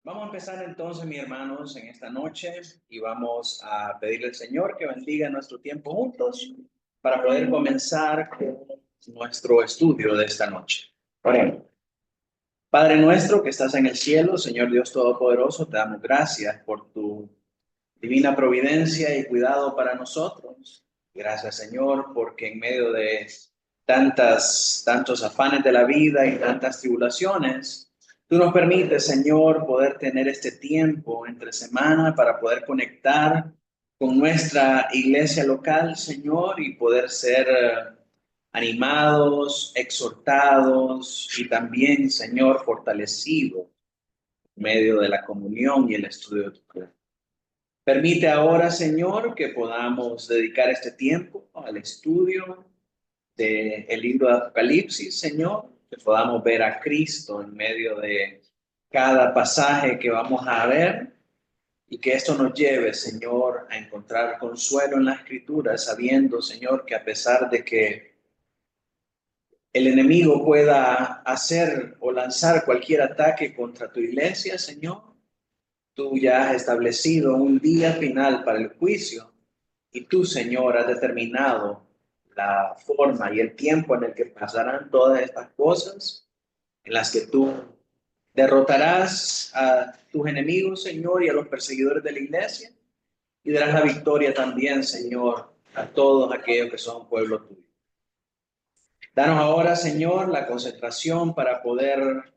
Vamos a empezar entonces, mis hermanos, en esta noche y vamos a pedirle al Señor que bendiga nuestro tiempo juntos para poder comenzar con nuestro estudio de esta noche. Oremos. Padre nuestro que estás en el cielo, Señor Dios Todopoderoso, te damos gracias por tu divina providencia y cuidado para nosotros. Gracias, Señor, porque en medio de tantos afanes de la vida y tantas tribulaciones, tú nos permites, Señor, poder tener este tiempo entre semana para poder conectar con nuestra iglesia local, Señor, y poder ser animados, exhortados y también, Señor, fortalecidos en medio de la comunión y el estudio de tu palabra. Permite ahora, Señor, que podamos dedicar este tiempo al estudio del libro de Apocalipsis, Señor, que podamos ver a Cristo en medio de cada pasaje que vamos a ver y que esto nos lleve, Señor, a encontrar consuelo en la Escritura, sabiendo, Señor, que a pesar de que el enemigo pueda hacer o lanzar cualquier ataque contra tu iglesia, Señor, tú ya has establecido un día final para el juicio y tú, Señor, has determinado la forma y el tiempo en el que pasarán todas estas cosas, en las que tú derrotarás a tus enemigos, Señor, y a los perseguidores de la iglesia, y darás la victoria también, Señor, a todos aquellos que son pueblo tuyo. Danos ahora, Señor, la concentración para poder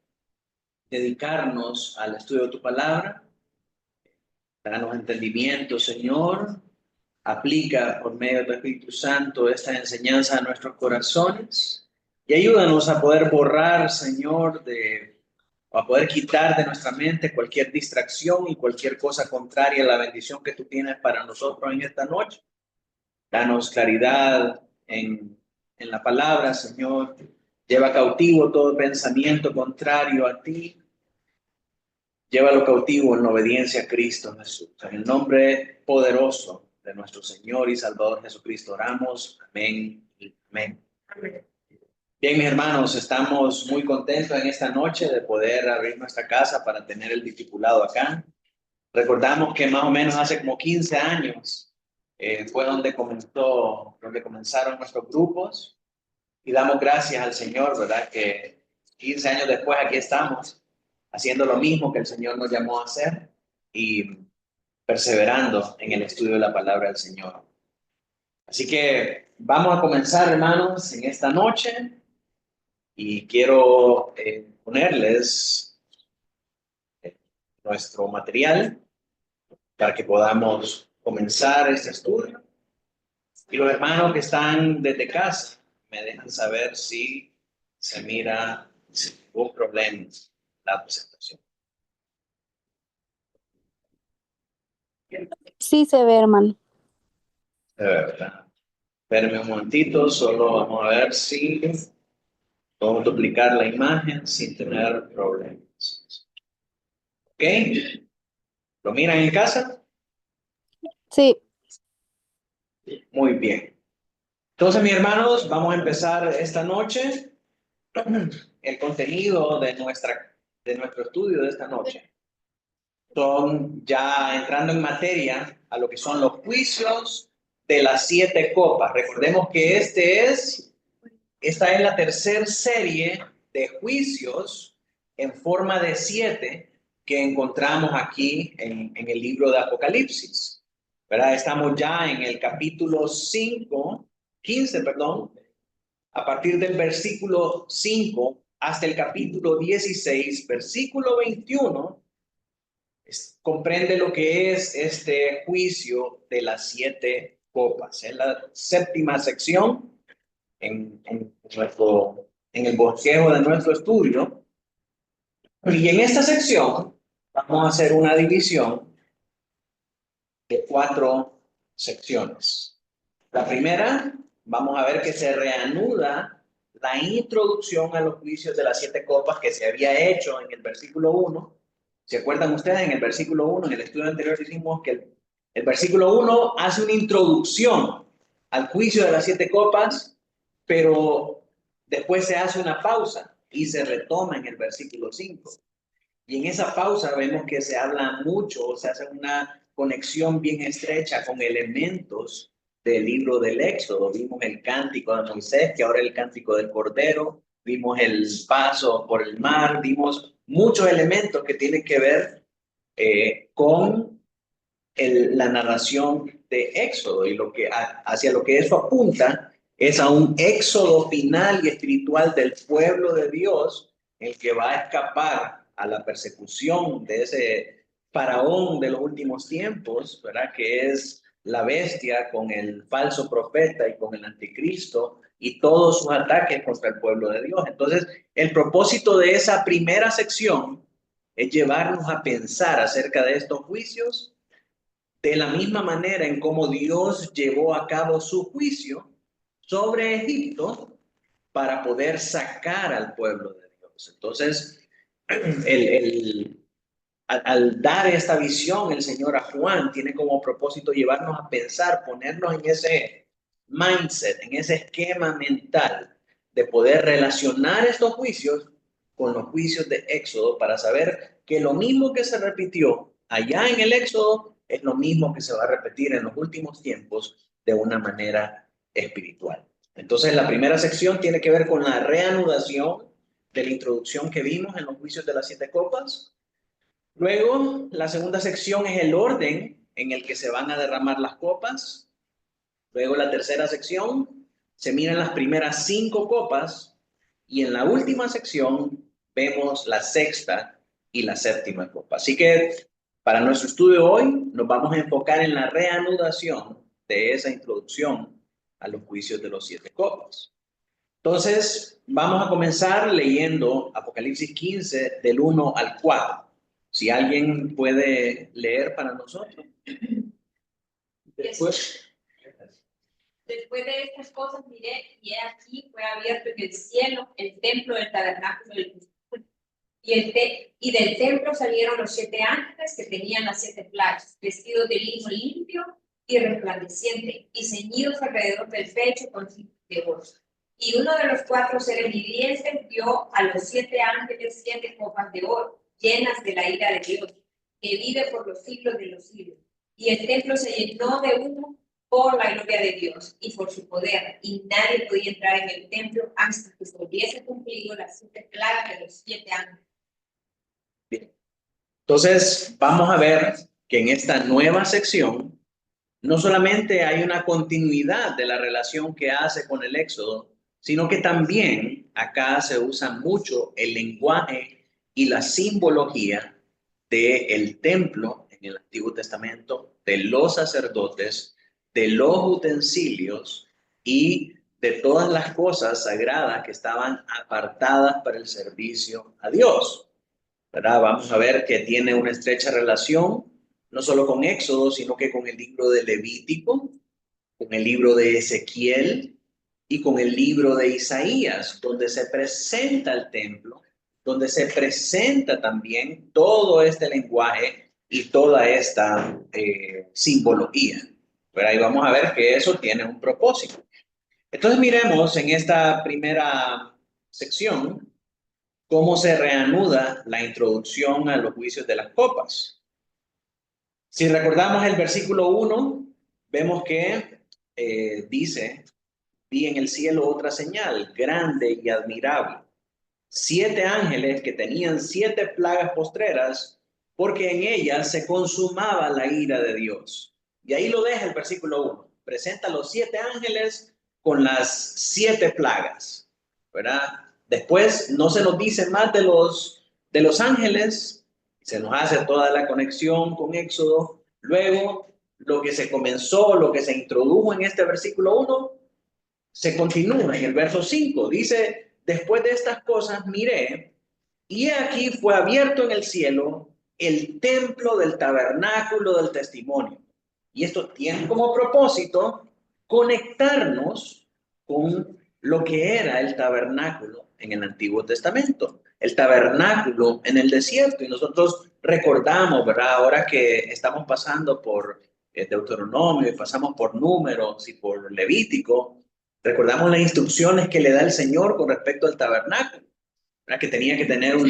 dedicarnos al estudio de tu palabra. Danos entendimiento, Señor. Aplica por medio de tu Espíritu Santo esta enseñanza a nuestros corazones y ayúdanos a poder borrar, Señor, a poder quitar de nuestra mente cualquier distracción y cualquier cosa contraria a la bendición que tú tienes para nosotros en esta noche. Danos claridad en la palabra, Señor. Lleva cautivo todo pensamiento contrario a ti. Llévalo cautivo en la obediencia a Cristo Jesús. En el nombre poderoso de nuestro Señor y Salvador Jesucristo oramos. Amén y amén. Bien, mis hermanos, estamos muy contentos en esta noche de poder abrir nuestra casa para tener el discipulado acá. Recordamos que más o menos hace como 15 años fue donde comenzaron nuestros grupos y damos gracias al Señor, ¿verdad? Que 15 años después aquí estamos haciendo lo mismo que el Señor nos llamó a hacer y perseverando en el estudio de la palabra del Señor. Así que vamos a comenzar, hermanos, en esta noche y quiero ponerles nuestro material para que podamos comenzar este estudio. Y los hermanos que están desde casa me dejan saber si se mira sin ningún problema la presentación. Sí se ve, hermano. De verdad. Espérenme un momentito, solo vamos a ver si podemos duplicar la imagen sin tener problemas. ¿Ok? ¿Lo miran en casa? Sí. Muy bien. Entonces, mis hermanos, vamos a empezar esta noche el contenido de nuestro estudio de esta noche. Son ya entrando en materia a lo que son los juicios de las 7 copas. Recordemos que esta es la tercera serie de juicios en forma de 7 que encontramos aquí en el libro de Apocalipsis. ¿Verdad? Estamos ya en el capítulo 15, a partir del versículo 5 hasta el capítulo 16, versículo 21, comprende lo que es este juicio de las 7 copas. Es la séptima sección en el bosquejo de nuestro estudio. Y en esta sección vamos a hacer una división de 4 secciones. La primera, vamos a ver que se reanuda la introducción a los juicios de las 7 copas que se había hecho en el versículo 1. ¿Se acuerdan ustedes? En el versículo 1, en el estudio anterior dijimos que el versículo 1 hace una introducción al juicio de las 7 copas, pero después se hace una pausa y se retoma en el versículo 5. Y en esa pausa vemos que se habla mucho, se hace una conexión bien estrecha con elementos del libro del Éxodo. Vimos el cántico de Moisés, que ahora es el cántico del Cordero. Vimos el paso por el mar. Vimos muchos elementos que tienen que ver con la narración de Éxodo. Y hacia lo que eso apunta es a un éxodo final y espiritual del pueblo de Dios, el que va a escapar a la persecución de ese faraón de los últimos tiempos, ¿verdad? Que es la bestia con el falso profeta y con el anticristo y todos sus ataques contra el pueblo de Dios. Entonces, el propósito de esa primera sección es llevarnos a pensar acerca de estos juicios de la misma manera en cómo Dios llevó a cabo su juicio sobre Egipto para poder sacar al pueblo de Dios. Entonces, al dar esta visión, el Señor a Juan tiene como propósito llevarnos a pensar, ponernos en ese mindset, en ese esquema mental de poder relacionar estos juicios con los juicios de Éxodo para saber que lo mismo que se repitió allá en el Éxodo es lo mismo que se va a repetir en los últimos tiempos de una manera espiritual. Entonces, la primera sección tiene que ver con la reanudación de la introducción que vimos en los juicios de las 7 copas. Luego, la segunda sección es el orden en el que se van a derramar las copas. Luego, la tercera sección, se miran las primeras 5 copas. Y en la última sección, vemos la sexta y la séptima copa. Así que, para nuestro estudio hoy, nos vamos a enfocar en la reanudación de esa introducción a los juicios de los 7 copas. Entonces, vamos a comenzar leyendo Apocalipsis 15 del 1 al 4. Si alguien puede leer para nosotros. Después de estas cosas miré, y he aquí fue abierto en el cielo el templo del tabernáculo del testimonio. Y del templo salieron los 7 ángeles que tenían las 7 plagas, vestidos de lino limpio y resplandeciente, y ceñidos alrededor del pecho con cintas de oro. Y uno de los 4 seres vivientes dio a los 7 ángeles 7 copas de oro, llenas de la ira de Dios, que vive por los siglos de los siglos. Y el templo se llenó de humo por la gloria de Dios y por su poder, y nadie podía entrar en el templo hasta que se hubiese cumplido las 7 plagas de los 7 ángeles. Bien. Entonces, vamos a ver que en esta nueva sección no solamente hay una continuidad de la relación que hace con el Éxodo, sino que también acá se usa mucho el lenguaje y la simbología del templo en el Antiguo Testamento, de los sacerdotes, de los utensilios y de todas las cosas sagradas que estaban apartadas para el servicio a Dios, ¿verdad? Vamos a ver que tiene una estrecha relación no solo con Éxodo, sino que con el libro de Levítico, con el libro de Ezequiel y con el libro de Isaías, donde se presenta el templo, donde se presenta también todo este lenguaje y toda esta simbología. Pero ahí vamos a ver que eso tiene un propósito. Entonces miremos en esta primera sección cómo se reanuda la introducción a los juicios de las copas. Si recordamos el versículo 1, vemos que dice: vi en el cielo otra señal, grande y admirable. 7 ángeles que tenían 7 plagas postreras, porque en ellas se consumaba la ira de Dios. Y ahí lo deja el versículo 1. Presenta los 7 ángeles con las 7 plagas, ¿verdad? Después no se nos dice más de los ángeles, se nos hace toda la conexión con Éxodo. Luego, lo que se comenzó, lo que se introdujo en este versículo 1, se continúa en el verso 5. Dice: después de estas cosas miré, y he aquí fue abierto en el cielo el templo del tabernáculo del testimonio. Y esto tiene como propósito conectarnos con lo que era el tabernáculo en el Antiguo Testamento, el tabernáculo en el desierto. Y nosotros recordamos, ¿verdad? Ahora que estamos pasando por Deuteronomio y pasamos por Números y por Levítico, recordamos las instrucciones que le da el Señor con respecto al tabernáculo, ¿verdad? Que tenía que tener un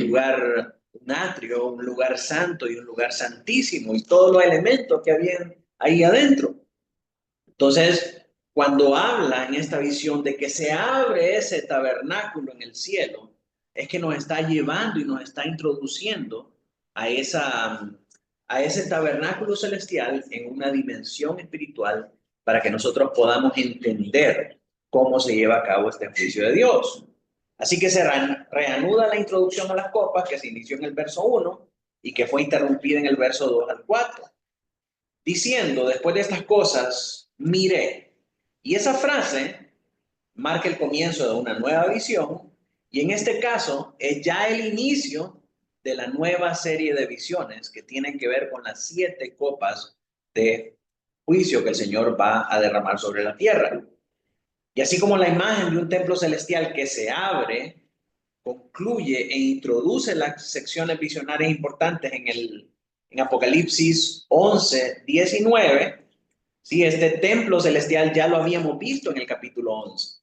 un atrio, un lugar santo y un lugar santísimo y todos los elementos que habían ahí adentro. Entonces, cuando habla en esta visión de que se abre ese tabernáculo en el cielo, es que nos está llevando y nos está introduciendo a ese tabernáculo celestial en una dimensión espiritual para que nosotros podamos entender cómo se lleva a cabo este juicio de Dios. Así que se reanuda la introducción a las copas que se inició en el verso 1 y que fue interrumpida en el verso 2 al 4. Diciendo, después de estas cosas, miré. Y esa frase marca el comienzo de una nueva visión y en este caso es ya el inicio de la nueva serie de visiones que tienen que ver con las 7 copas de juicio que el Señor va a derramar sobre la tierra. Y así como la imagen de un templo celestial que se abre, concluye e introduce las secciones visionarias importantes en Apocalipsis 11, 19, sí, este templo celestial ya lo habíamos visto en el capítulo 11.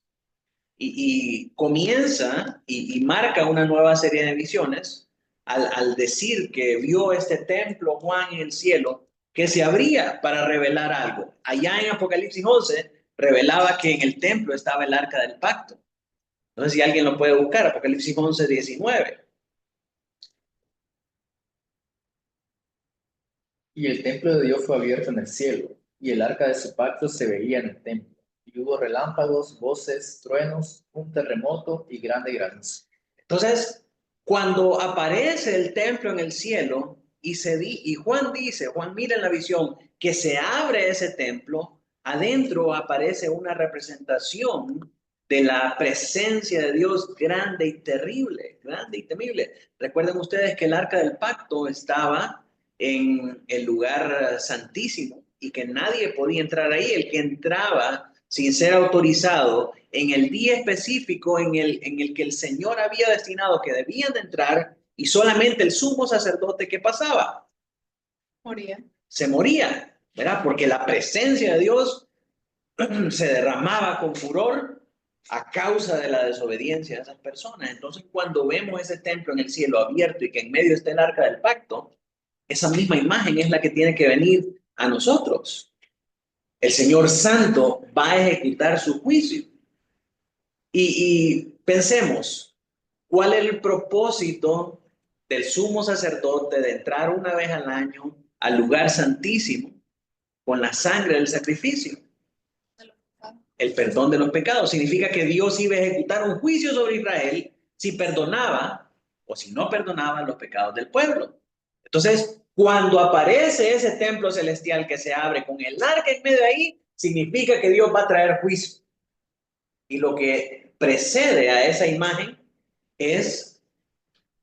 Y comienza y marca una nueva serie de visiones al decir que vio este templo Juan en el cielo que se abría para revelar algo. Allá en Apocalipsis 11 revelaba que en el templo estaba el arca del pacto. No sé si alguien lo puede buscar, Apocalipsis 11, 19. Y el templo de Dios fue abierto en el cielo, y el arca de su pacto se veía en el templo. Y hubo relámpagos, voces, truenos, un terremoto y grande granizo. Entonces, cuando aparece el templo en el cielo y Juan mira en la visión que se abre ese templo, adentro aparece una representación de la presencia de Dios grande y terrible, grande y temible. Recuerden ustedes que el arca del pacto estaba en el lugar santísimo y que nadie podía entrar ahí. El que entraba sin ser autorizado en el día específico en el que el Señor había destinado que debían de entrar, y solamente el sumo sacerdote que pasaba Moría. se moría, ¿verdad? Porque la presencia de Dios se derramaba con furor a causa de la desobediencia de esas personas. Entonces, cuando vemos ese templo en el cielo abierto y que en medio está el arca del pacto, esa misma imagen es la que tiene que venir a nosotros. El Señor Santo va a ejecutar su juicio. Y pensemos, ¿cuál es el propósito del sumo sacerdote de entrar una vez al año al lugar santísimo con la sangre del sacrificio? El perdón de los pecados. Significa que Dios iba a ejecutar un juicio sobre Israel si perdonaba o si no perdonaba los pecados del pueblo. Entonces, cuando aparece ese templo celestial que se abre con el arca en medio de ahí, significa que Dios va a traer juicio. Y lo que precede a esa imagen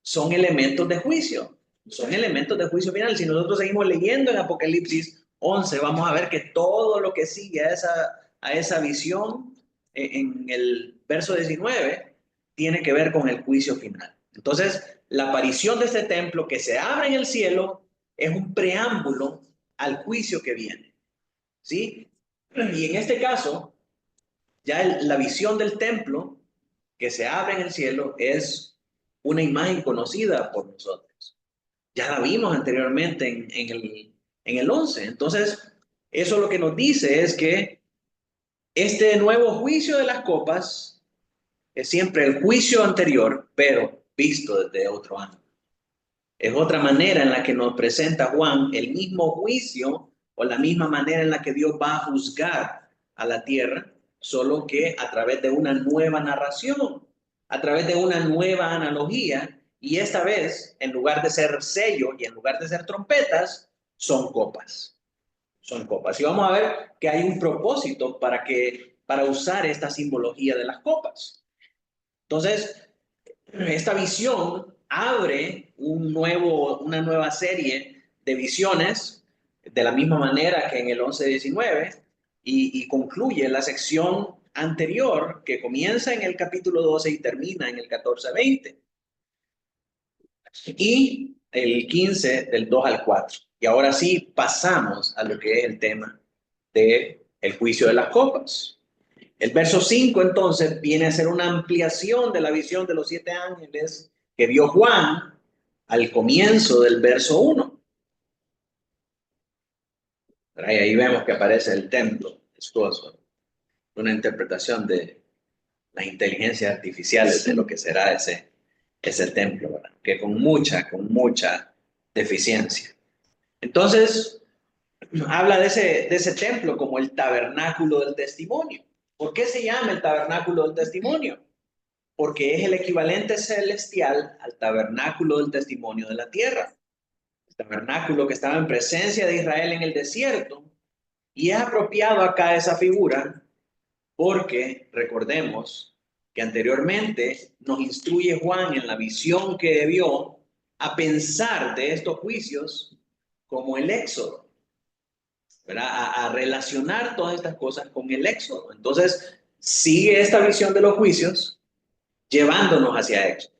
son elementos de juicio. Son elementos de juicio final. Si nosotros seguimos leyendo en Apocalipsis 11, vamos a ver que todo lo que sigue a esa visión en el verso 19 tiene que ver con el juicio final. Entonces, la aparición de este templo que se abre en el cielo es un preámbulo al juicio que viene. ¿Sí? Y en este caso, ya la visión del templo que se abre en el cielo es una imagen conocida por nosotros. Ya la vimos anteriormente en el 11. Entonces, eso lo que nos dice es que este nuevo juicio de las copas es siempre el juicio anterior, pero visto desde otro ángulo. Es otra manera en la que nos presenta Juan el mismo juicio o la misma manera en la que Dios va a juzgar a la tierra, solo que a través de una nueva narración, a través de una nueva analogía, y esta vez, en lugar de ser sello y en lugar de ser trompetas, son copas. Son copas. Y vamos a ver que hay un propósito para usar esta simbología de las copas. Entonces, esta visión abre una nueva serie de visiones de la misma manera que en el 11-19 y concluye la sección anterior que comienza en el capítulo 12 y termina en el 14-20 y el 15 del 2 al 4. Y ahora sí pasamos a lo que es el tema del juicio de las copas. El verso 5 entonces viene a ser una ampliación de la visión de los 7 ángeles que vio Juan al comienzo del verso 1. Y ahí vemos que aparece el templo, esposo. Una interpretación de las inteligencias artificiales de lo que será ese templo, ¿verdad? Que con mucha deficiencia. Entonces, habla de ese templo como el tabernáculo del testimonio. ¿Por qué se llama el tabernáculo del testimonio? Porque es el equivalente celestial al tabernáculo del testimonio de la tierra. El tabernáculo que estaba en presencia de Israel en el desierto. Y es apropiado acá esa figura porque recordemos que anteriormente nos instruye Juan en la visión que vio a pensar de estos juicios como el éxodo, ¿verdad? A relacionar todas estas cosas con el éxodo. Entonces, sigue esta visión de los juicios llevándonos hacia éxodo.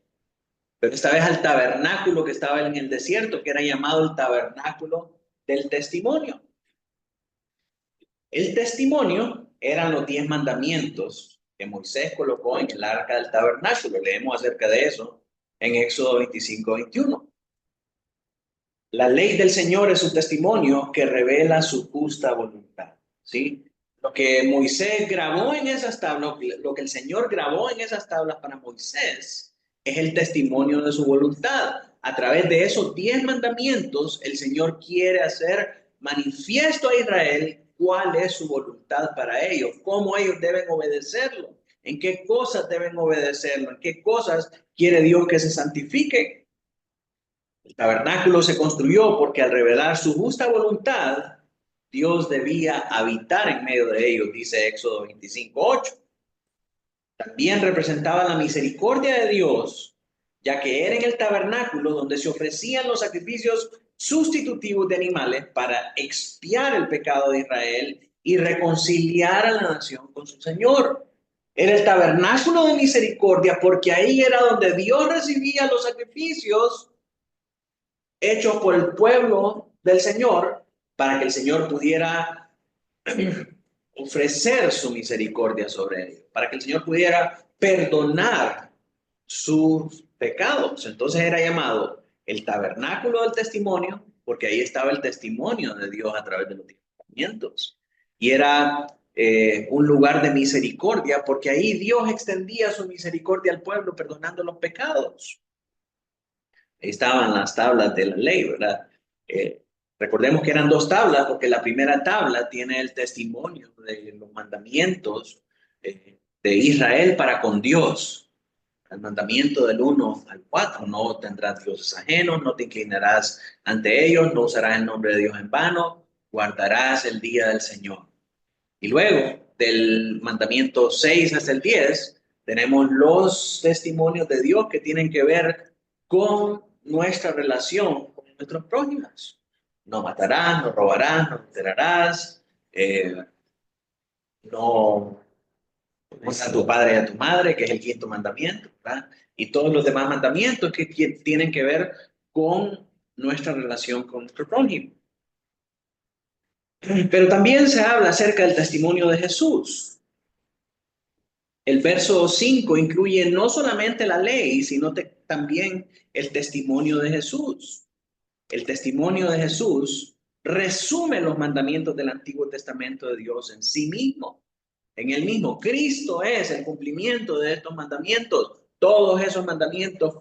Pero esta vez al tabernáculo que estaba en el desierto, que era llamado el tabernáculo del testimonio. El testimonio eran los 10 mandamientos que Moisés colocó en el arca del tabernáculo. Leemos acerca de eso en Éxodo 25-21. La ley del Señor es un testimonio que revela su justa voluntad. ¿Sí? Lo que Moisés grabó en esas tablas, lo que el Señor grabó en esas tablas para Moisés, es el testimonio de su voluntad. A través de esos 10 mandamientos, el Señor quiere hacer manifiesto a Israel cuál es su voluntad para ellos, cómo ellos deben obedecerlo, en qué cosas deben obedecerlo, en qué cosas quiere Dios que se santifiquen. El tabernáculo se construyó porque al revelar su justa voluntad, Dios debía habitar en medio de ellos, dice Éxodo 25:8. También representaba la misericordia de Dios, ya que era en el tabernáculo donde se ofrecían los sacrificios sustitutivos de animales para expiar el pecado de Israel y reconciliar a la nación con su Señor. Era el tabernáculo de misericordia porque ahí era donde Dios recibía los sacrificios hechos por el pueblo del Señor para que el Señor pudiera ofrecer su misericordia sobre ellos, para que el Señor pudiera perdonar sus pecados. Entonces era llamado el tabernáculo del testimonio, porque ahí estaba el testimonio de Dios a través de los mandamientos. Y era un lugar de misericordia, porque ahí Dios extendía su misericordia al pueblo, perdonando los pecados. Ahí estaban las tablas de la ley, ¿verdad? Recordemos que eran 2 tablas, porque la primera tabla tiene el testimonio de los mandamientos de Israel para con Dios. El mandamiento del 1 al 4, no tendrás dioses ajenos, no te inclinarás ante ellos, no usarás el nombre de Dios en vano, guardarás el día del Señor. Y luego, del mandamiento 6 hasta el 10, tenemos los testimonios de Dios que tienen que ver con nuestra relación con nuestros prójimos. No matarás, no robarás, no adulterarás, no honra a tu padre y a tu madre, que es el 5.º mandamiento, ¿verdad? Y todos los demás mandamientos que tienen que ver con nuestra relación con nuestro prójimo. Pero también se habla acerca del testimonio de Jesús. El verso 5 incluye no solamente la ley, sino también el testimonio de Jesús. El testimonio de Jesús resume los mandamientos del Antiguo Testamento de Dios en sí mismo. En el mismo, Cristo es el cumplimiento de estos mandamientos. Todos esos mandamientos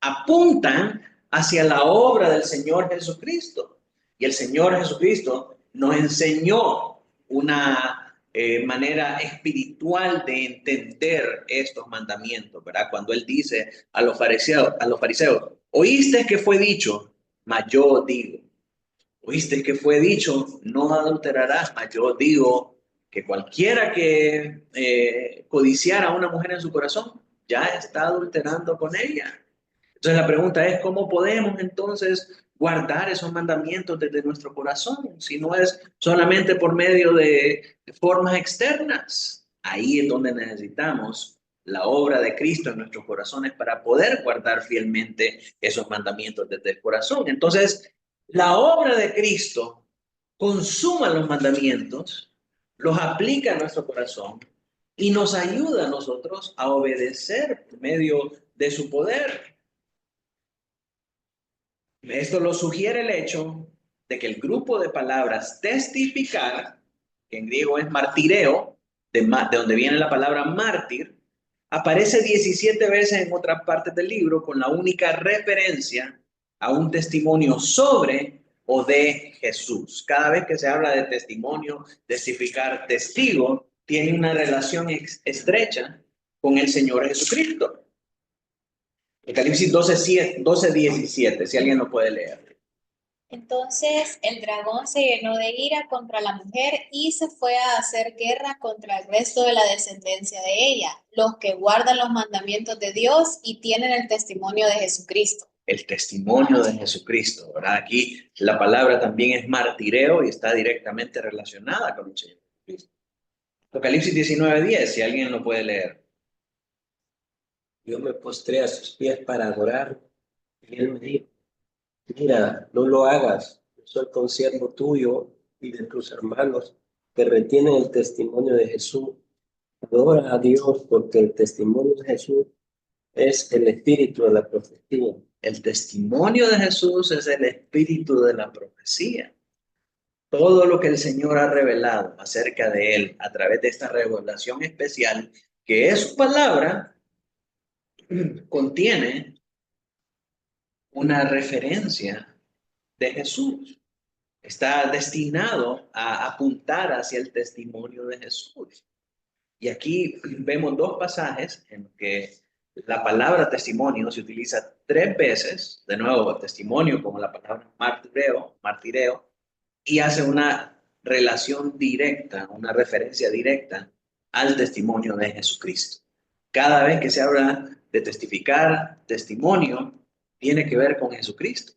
apuntan hacia la obra del Señor Jesucristo. Y el Señor Jesucristo nos enseñó una manera espiritual de entender estos mandamientos, ¿verdad? Cuando Él dice a los fariseos, oíste que fue dicho, mas yo digo. Oíste que fue dicho, no adulterarás, mas yo digo que cualquiera que codiciara a una mujer en su corazón, ya está adulterando con ella. Entonces la pregunta es, ¿cómo podemos entonces guardar esos mandamientos desde nuestro corazón? Si no es solamente por medio de formas externas. Ahí es donde necesitamos la obra de Cristo en nuestros corazones para poder guardar fielmente esos mandamientos desde el corazón. Entonces, la obra de Cristo consuma los mandamientos, los aplica a nuestro corazón y nos ayuda a nosotros a obedecer por medio de su poder. Esto lo sugiere el hecho de que el grupo de palabras testificar, que en griego es martireo, de donde viene la palabra mártir, aparece 17 veces en otras partes del libro con la única referencia a un testimonio sobre o de Jesús. Cada vez que se habla de testimonio, testificar, testigo, tiene una relación estrecha con el Señor Jesucristo. Apocalipsis 12:17, si alguien lo puede leer. Entonces el dragón se llenó de ira contra la mujer y se fue a hacer guerra contra el resto de la descendencia de ella, los que guardan los mandamientos de Dios y tienen el testimonio de Jesucristo. El testimonio de Jesucristo, ¿verdad? Aquí la palabra también es martireo y está directamente relacionada con el Señor Jesucristo. Apocalipsis 19:10, si alguien lo puede leer. Yo me postré a sus pies para adorar, y él me dijo, mira, no lo hagas, yo soy consiervo tuyo y de tus hermanos que retienen el testimonio de Jesús. Adora a Dios porque el testimonio de Jesús es el espíritu de la profecía. El testimonio de Jesús es el espíritu de la profecía. Todo lo que el Señor ha revelado acerca de Él a través de esta revelación especial, que es su palabra, contiene una referencia de Jesús. Está destinado a apuntar hacia el testimonio de Jesús. Y aquí vemos dos pasajes en que la palabra testimonio se utiliza 3 veces, de nuevo, testimonio como la palabra martireo, y hace una relación directa, una referencia directa al testimonio de Jesucristo. Cada vez que se habla de testificar, testimonio, tiene que ver con Jesucristo.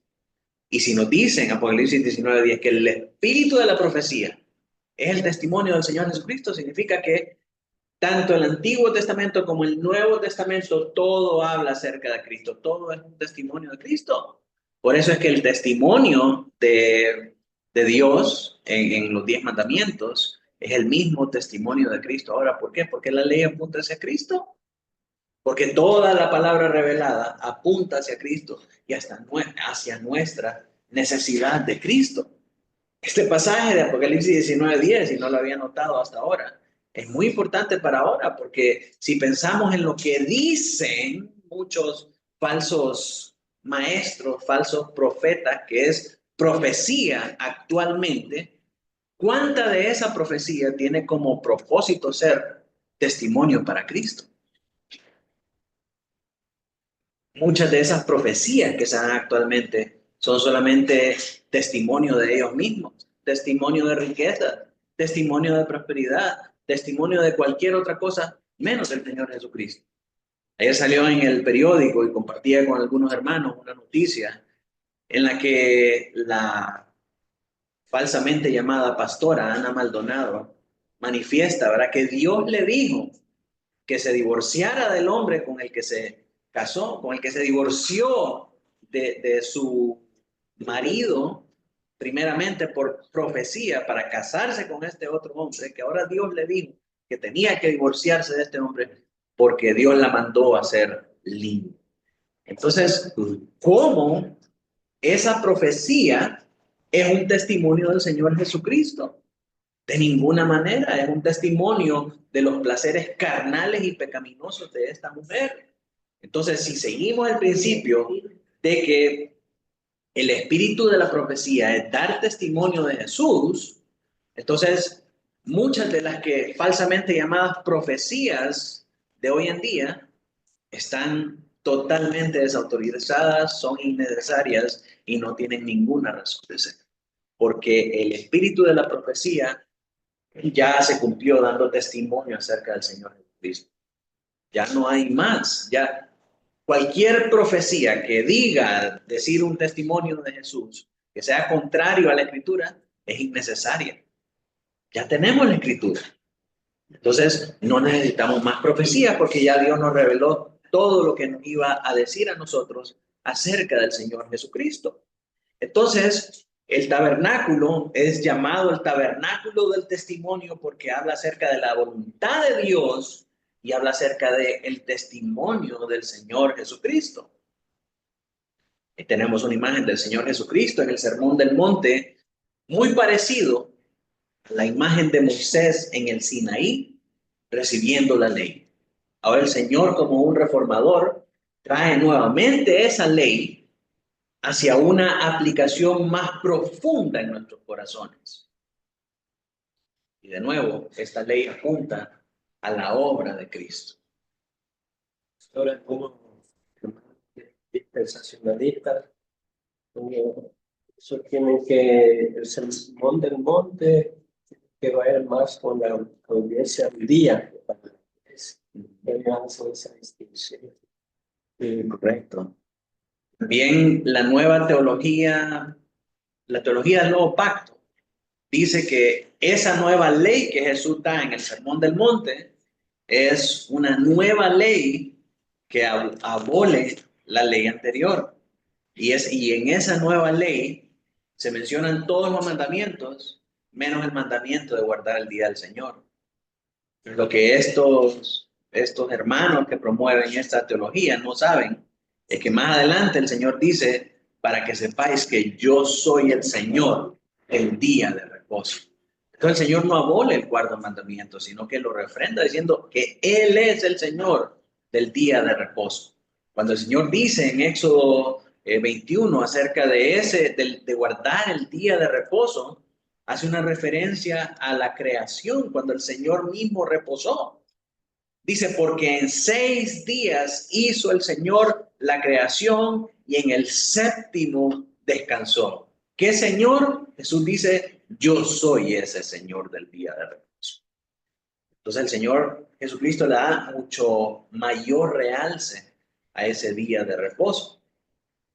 Y si nos dicen, Apocalipsis 19:10, que el espíritu de la profecía es el testimonio del Señor Jesucristo, significa que tanto el Antiguo Testamento como el Nuevo Testamento, todo habla acerca de Cristo, todo es un testimonio de Cristo. Por eso es que el testimonio de Dios en los 10 mandamientos es el mismo testimonio de Cristo. Ahora, ¿por qué? Porque la ley apunta hacia Cristo. Porque toda la palabra revelada apunta hacia Cristo y hasta hacia nuestra necesidad de Cristo. Este pasaje de Apocalipsis 19:10, si no lo había notado hasta ahora, es muy importante para ahora, porque si pensamos en lo que dicen muchos falsos maestros, falsos profetas, que es profecía actualmente, ¿cuánta de esa profecía tiene como propósito ser testimonio para Cristo? Muchas de esas profecías que se dan actualmente son solamente testimonio de ellos mismos, testimonio de riqueza, testimonio de prosperidad, testimonio de cualquier otra cosa menos del Señor Jesucristo. Ayer salió en el periódico y compartía con algunos hermanos una noticia en la que la falsamente llamada pastora Ana Maldonado manifiesta, ¿verdad?, que Dios le dijo que se divorciara del hombre con el que se casó, con el que se divorció de su marido, primeramente por profecía, para casarse con este otro hombre, que ahora Dios le dijo que tenía que divorciarse de este hombre porque Dios la mandó a ser libre. Entonces, ¿cómo esa profecía es un testimonio del Señor Jesucristo? De ninguna manera, es un testimonio de los placeres carnales y pecaminosos de esta mujer. Entonces, si seguimos el principio de que el espíritu de la profecía es dar testimonio de Jesús, entonces muchas de las que falsamente llamadas profecías de hoy en día están totalmente desautorizadas, son innecesarias y no tienen ninguna razón de ser. Porque el espíritu de la profecía ya se cumplió dando testimonio acerca del Señor Jesucristo. Ya no hay más. Ya cualquier profecía que diga decir un testimonio de Jesús que sea contrario a la Escritura es innecesaria. Ya tenemos la Escritura. Entonces no necesitamos más profecías porque ya Dios nos reveló todo lo que nos iba a decir a nosotros acerca del Señor Jesucristo. Entonces, el tabernáculo es llamado el tabernáculo del testimonio porque habla acerca de la voluntad de Dios y habla acerca del testimonio del Señor Jesucristo. Y tenemos una imagen del Señor Jesucristo en el Sermón del Monte, muy parecido a la imagen de Moisés en el Sinaí, recibiendo la ley. Ahora el Señor, como un reformador, trae nuevamente esa ley hacia una aplicación más profunda en nuestros corazones. Y de nuevo, esta ley apunta a la obra de Cristo. Ahora, como dispensacionalistas, como eso tiene que, el sermón del monte, que va a ir más con la audiencia al día, que hace esa distinción. Correcto. Bien, la teología del nuevo pacto, dice que esa nueva ley que Jesús da en el Sermón del Monte es una nueva ley que abole la ley anterior. Y en esa nueva ley se mencionan todos los mandamientos, menos el mandamiento de guardar el día del Señor. Lo que estos hermanos que promueven esta teología no saben es que más adelante el Señor dice, para que sepáis que yo soy el Señor, el día de reposo. Entonces el Señor no abole el cuarto mandamiento, sino que lo refrenda diciendo que Él es el Señor del día de reposo. Cuando el Señor dice en Éxodo 21 acerca de guardar el día de reposo, hace una referencia a la creación, cuando el Señor mismo reposó. Dice, porque en 6 días hizo el Señor la creación y en el 7º descansó. ¿Qué Señor? Jesús dice, yo soy ese Señor del día de reposo. Entonces el Señor Jesucristo le da mucho mayor realce a ese día de reposo.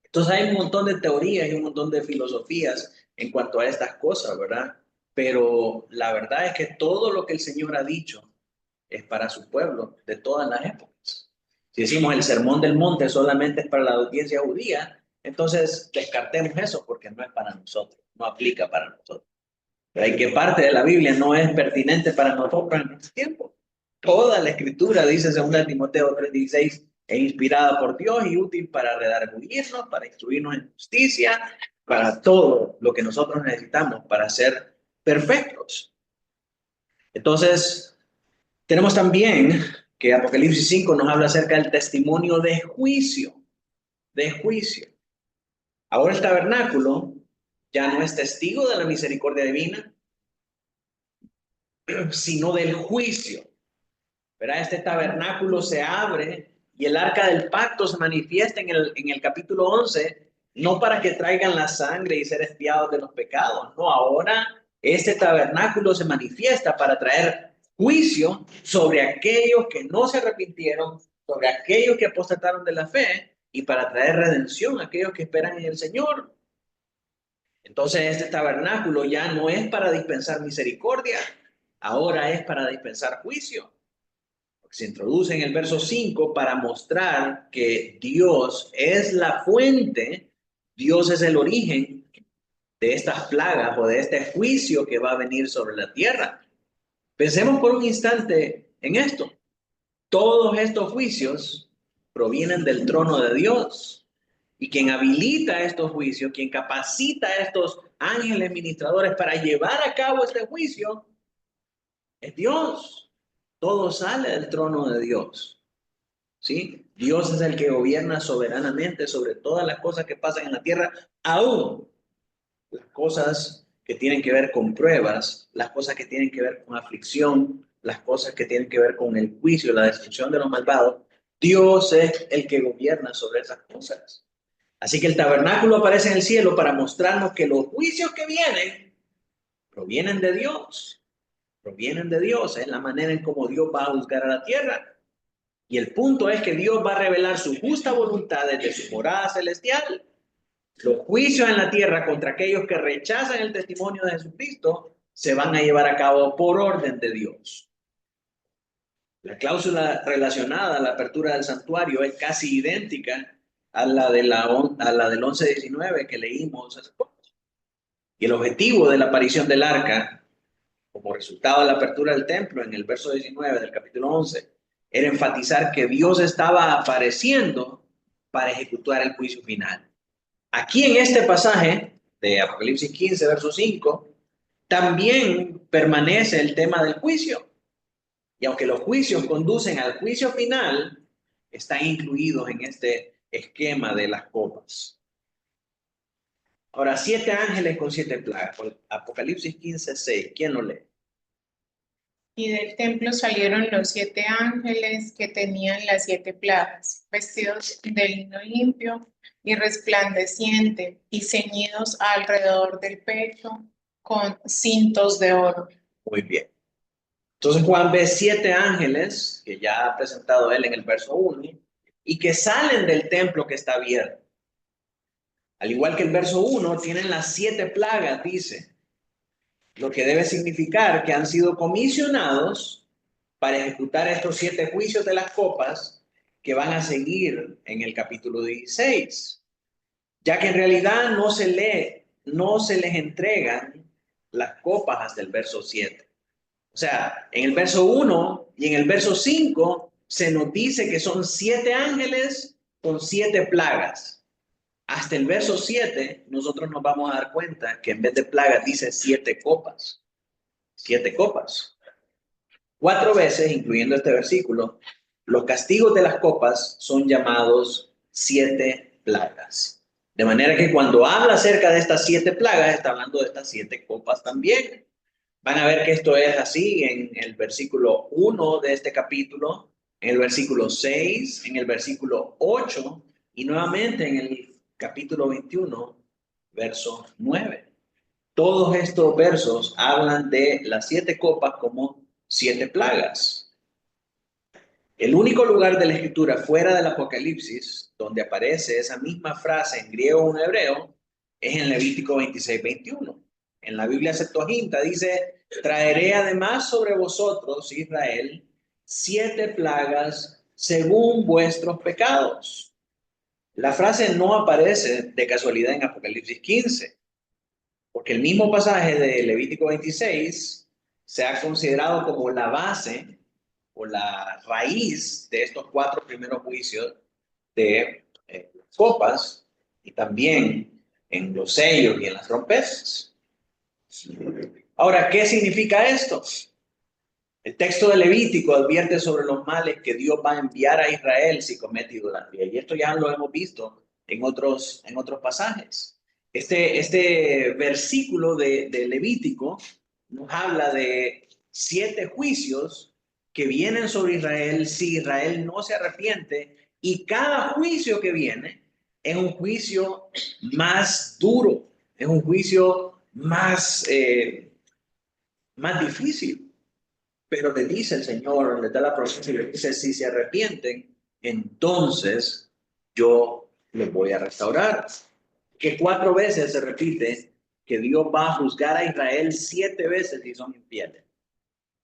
Entonces hay un montón de teorías y un montón de filosofías en cuanto a estas cosas, ¿verdad? Pero la verdad es que todo lo que el Señor ha dicho es para su pueblo de todas las épocas. Si decimos el Sermón del Monte solamente es para la audiencia judía, entonces descartemos eso porque no es para nosotros, no aplica para nosotros. Pero hay que parte de la Biblia no es pertinente para nosotros en nuestro tiempo. Toda la Escritura, dice 2 Timoteo 3:16, es inspirada por Dios y útil para redarguirnos, para instruirnos en justicia, para todo lo que nosotros necesitamos para ser perfectos. Entonces, tenemos también que Apocalipsis 5 nos habla acerca del testimonio de juicio, de juicio. Ahora el tabernáculo ya no es testigo de la misericordia divina, sino del juicio. ¿Verdad? Este tabernáculo se abre y el arca del pacto se manifiesta en el capítulo 11, no para que traigan la sangre y ser expiados de los pecados. No, ahora este tabernáculo se manifiesta para traer juicio sobre aquellos que no se arrepintieron, sobre aquellos que apostataron de la fe y para traer redención a aquellos que esperan en el Señor. Entonces este tabernáculo ya no es para dispensar misericordia, ahora es para dispensar juicio. Se introduce en el verso 5 para mostrar que Dios es la fuente, Dios es el origen de estas plagas o de este juicio que va a venir sobre la tierra. Pensemos por un instante en esto. Todos estos juicios provienen del trono de Dios. Y quien habilita estos juicios, quien capacita a estos ángeles ministradores para llevar a cabo este juicio, es Dios. Todo sale del trono de Dios. ¿Sí? Dios es el que gobierna soberanamente sobre todas las cosas que pasan en la tierra, aún las cosas que tienen que ver con pruebas, las cosas que tienen que ver con aflicción, las cosas que tienen que ver con el juicio, la destrucción de los malvados. Dios es el que gobierna sobre esas cosas. Así que el tabernáculo aparece en el cielo para mostrarnos que los juicios que vienen provienen de Dios. Provienen de Dios, es la manera en cómo Dios va a juzgar a la tierra. Y el punto es que Dios va a revelar su justa voluntad desde su morada celestial. Los juicios en la tierra contra aquellos que rechazan el testimonio de Jesucristo se van a llevar a cabo por orden de Dios. La cláusula relacionada a la apertura del santuario es casi idéntica a la del 11:19 que leímos hace poco. Y el objetivo de la aparición del arca, como resultado de la apertura del templo en el verso 19 del capítulo 11, era enfatizar que Dios estaba apareciendo para ejecutar el juicio final. Aquí en este pasaje de Apocalipsis 15, verso 5, también permanece el tema del juicio. Y aunque los juicios conducen al juicio final, están incluidos en este esquema de las copas. Ahora, 7 ángeles con 7 plagas. Apocalipsis 15, 6. ¿Quién lo lee? Y del templo salieron los 7 ángeles que tenían las 7 plagas, vestidos de lino limpio y resplandeciente, y ceñidos alrededor del pecho con cintos de oro. Muy bien. Entonces Juan ve 7 ángeles, que ya ha presentado él en el verso 1, y que salen del templo que está abierto. Al igual que el verso 1, tienen las 7 plagas, dice. Lo que debe significar que han sido comisionados para ejecutar estos 7 juicios de las copas que van a seguir en el capítulo 16. Ya que en realidad no se les entregan las copas hasta el verso 7. O sea, en el verso 1 y en el verso 5 se nos dice que son 7 ángeles con 7 plagas. Hasta el verso 7 nosotros nos vamos a dar cuenta que en vez de plagas dice 7 copas. 7 copas. 4 veces, incluyendo este versículo, los castigos de las copas son llamados 7 plagas. De manera que cuando habla acerca de estas 7 plagas, está hablando de estas 7 copas también. Van a ver que esto es así en el versículo 1 de este capítulo, en el versículo 6, en el versículo 8 y nuevamente en el capítulo 21, verso 9. Todos estos versos hablan de las 7 copas como 7 plagas. El único lugar de la escritura fuera del Apocalipsis donde aparece esa misma frase en griego o en hebreo es en Levítico 26, 21. En la Biblia Septuaginta dice: traeré además sobre vosotros, Israel, 7 plagas según vuestros pecados. La frase no aparece de casualidad en Apocalipsis 15, porque el mismo pasaje de Levítico 26 se ha considerado como la base o la raíz de estos 4 primeros juicios de copas y también en los sellos y en las trompetas. Ahora, ¿qué significa esto? El texto de Levítico advierte sobre los males que Dios va a enviar a Israel si comete idolatría. Y esto ya lo hemos visto en otros pasajes. Este versículo de Levítico nos habla de 7 juicios que vienen sobre Israel si Israel no se arrepiente. Y cada juicio que viene es un juicio más duro, es un juicio más difícil. Pero le dice el Señor, le da la promesa y le dice: si se arrepienten, entonces yo les voy a restaurar. Que 4 veces se repite que Dios va a juzgar a Israel 7 veces si son infieles.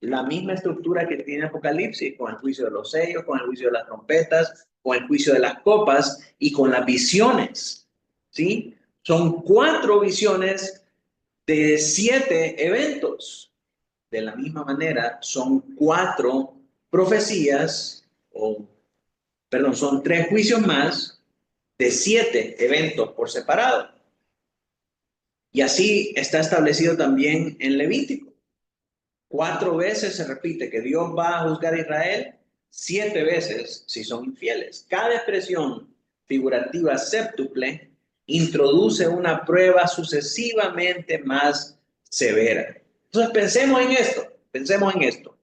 La misma estructura que tiene Apocalipsis, con el juicio de los sellos, con el juicio de las trompetas, con el juicio de las copas y con las visiones. ¿Sí? Son 4 visiones de 7 eventos. De la misma manera, son 4 profecías, son 3 juicios más de 7 eventos por separado. Y así está establecido también en Levítico. 4 veces se repite que Dios va a juzgar a Israel, 7 veces si son infieles. Cada expresión figurativa séptuple introduce una prueba sucesivamente más severa. Entonces pensemos en esto.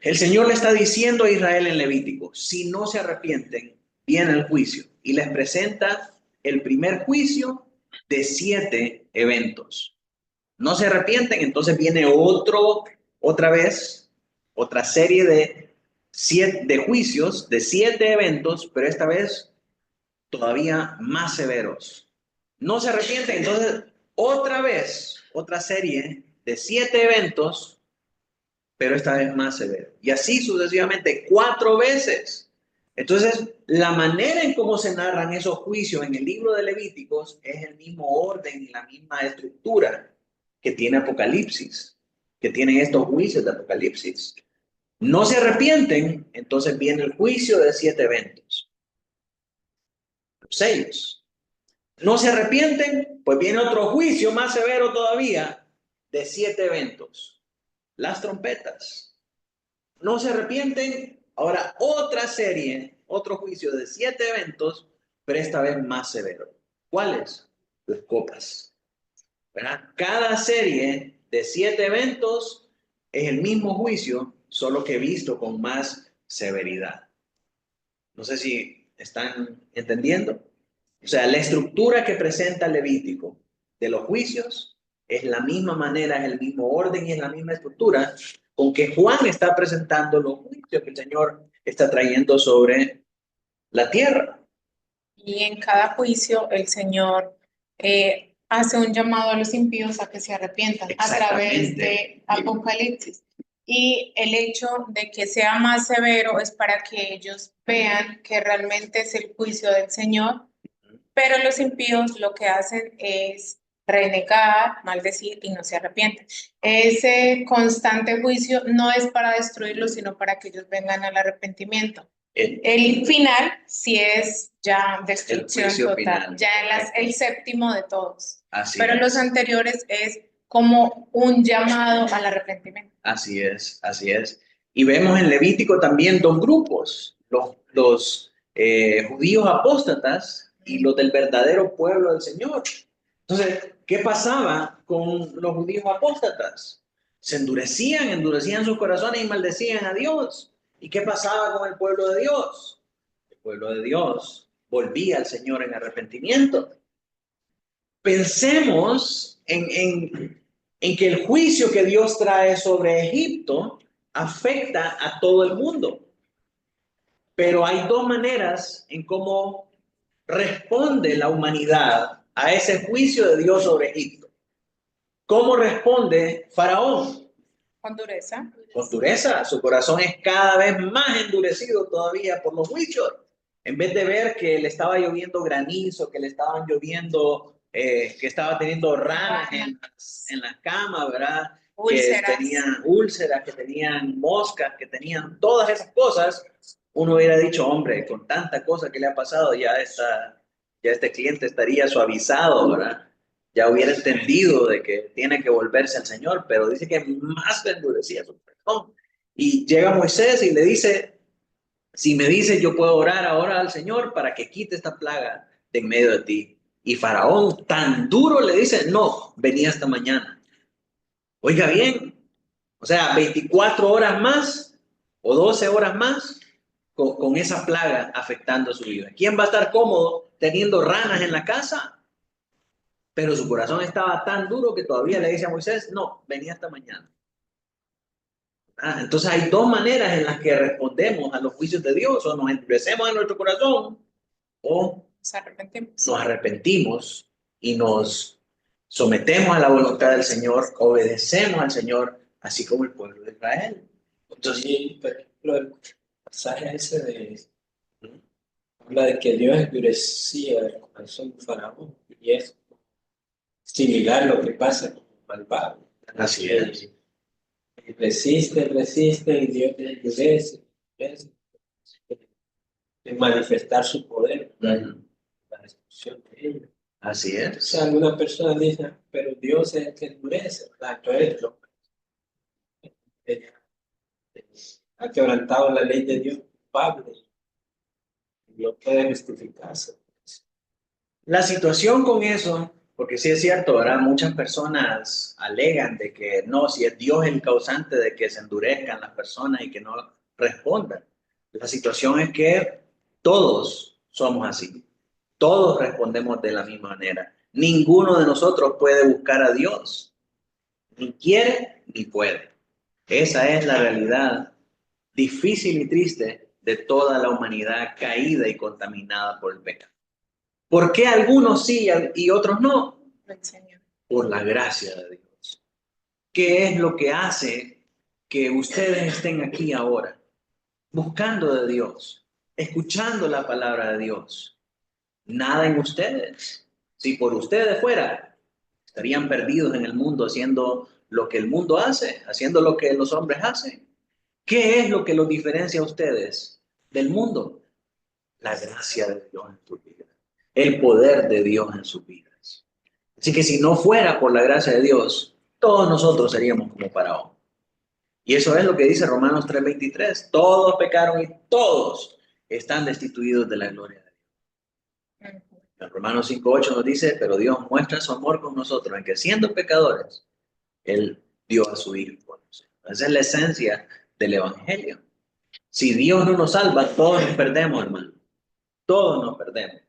El Señor le está diciendo a Israel en Levítico: si no se arrepienten, viene el juicio. Y les presenta el primer juicio de 7 eventos. No se arrepienten, entonces viene otra serie de juicios de 7 eventos, pero esta vez todavía más severos. No se arrepienten, entonces otra serie de 7 eventos, pero esta vez más severo. Y así sucesivamente 4 veces. Entonces, la manera en cómo se narran esos juicios en el libro de Levíticos es el mismo orden y la misma estructura que tiene Apocalipsis, que tienen estos juicios de Apocalipsis. No se arrepienten, entonces viene el juicio de 7 eventos. Los sellos. ¿No se arrepienten? Pues viene otro juicio más severo todavía de 7 eventos. Las trompetas. ¿No se arrepienten? Ahora otra serie, otro juicio de 7 eventos, pero esta vez más severo. ¿Cuáles? Las copas. ¿Verdad? Cada serie de 7 eventos es el mismo juicio, solo que visto con más severidad. No sé si están entendiendo. O sea, la estructura que presenta Levítico de los juicios es la misma manera, es el mismo orden y es la misma estructura con que Juan está presentando los juicios que el Señor está trayendo sobre la tierra. Y en cada juicio el Señor hace un llamado a los impíos a que se arrepientan a través de Apocalipsis. Y el hecho de que sea más severo es para que ellos vean que realmente es el juicio del Señor, pero los impíos lo que hacen es renegar, maldecir y no se arrepienten. Ese constante juicio no es para destruirlos, sino para que ellos vengan al arrepentimiento. El final sí es ya destrucción total, final, ya el séptimo de todos. Así pero es. Los anteriores es como un llamado al arrepentimiento. Así es, así es. Y vemos en Levítico también 2 grupos, los judíos apóstatas y los del verdadero pueblo del Señor. Entonces, ¿qué pasaba con los judíos apóstatas? Se endurecían sus corazones y maldecían a Dios. ¿Y qué pasaba con el pueblo de Dios? El pueblo de Dios volvía al Señor en arrepentimiento. Pensemos en que el juicio que Dios trae sobre Egipto afecta a todo el mundo. Pero hay 2 maneras en cómo responde la humanidad a ese juicio de Dios sobre Egipto. ¿Cómo responde Faraón? Con dureza. Con dureza. Su corazón es cada vez más endurecido todavía por los juicios. En vez de ver que le estaba lloviendo granizo, que le estaban lloviendo, que estaba teniendo ranas en las camas, ¿verdad? Úlceras. Que tenían úlceras, que tenían moscas, que tenían todas esas cosas, uno hubiera dicho, hombre, con tanta cosa que le ha pasado, ya este cliente estaría suavizado, ¿verdad? Ya hubiera entendido de que tiene que volverse al Señor, pero dice que más le endurecía su corazón. Y llega Moisés y le dice, si me dices, yo puedo orar ahora al Señor para que quite esta plaga de en medio de ti. Y Faraón tan duro le dice, no, vení hasta mañana. Oiga bien, o sea, 24 horas más o 12 horas más con esa plaga afectando su vida. ¿Quién va a estar cómodo teniendo ranas en la casa? Pero su corazón estaba tan duro que todavía le dice a Moisés, no, vení hasta mañana. Entonces hay 2 maneras en las que respondemos a los juicios de Dios, o nos endurecemos en nuestro corazón, o nos arrepentimos y nos sometemos a la voluntad del Señor, obedecemos al Señor, así como el pueblo de Israel. Entonces, por ejemplo, el pasaje ese habla de que Dios endurecía el corazón de Faraón, y es similar a lo que pasa con el malvado. Así es. Resiste y Dios te endurece en manifestar su poder, la destrucción de ellos. Así es. O sea, alguna persona dice, pero Dios es el que endurece, ¿verdad? Entonces, ha quebrantado la ley de Dios, Pablo, no puede justificarse. La situación con eso, porque sí es cierto, ¿verdad? Muchas personas alegan de que no, si es Dios el causante de que se endurezcan las personas y que no respondan. La situación es que todos somos así. Todos respondemos de la misma manera. Ninguno de nosotros puede buscar a Dios. Ni quiere ni puede. Esa es la realidad difícil y triste de toda la humanidad caída y contaminada por el pecado. ¿Por qué algunos sí y otros no? Por la gracia de Dios. ¿Qué es lo que hace que ustedes estén aquí ahora? Buscando de Dios, escuchando la palabra de Dios. Nada en ustedes. Si por ustedes fuera, estarían perdidos en el mundo haciendo lo que el mundo hace, haciendo lo que los hombres hacen. ¿Qué es lo que los diferencia a ustedes del mundo? La gracia de Dios en tu vida. el poder de Dios en sus vidas. Así que si no fuera por la gracia de Dios, todos nosotros seríamos como Faraón. Y eso es lo que dice Romanos 3:23. Todos pecaron y todos están destituidos de la gloria de Dios. En Romanos 5:8 nos dice, pero Dios muestra su amor con nosotros, en que siendo pecadores, Él dio a su Hijo por nosotros. Esa es la esencia del Evangelio. Si Dios no nos salva, todos nos perdemos, hermano. Todos nos perdemos.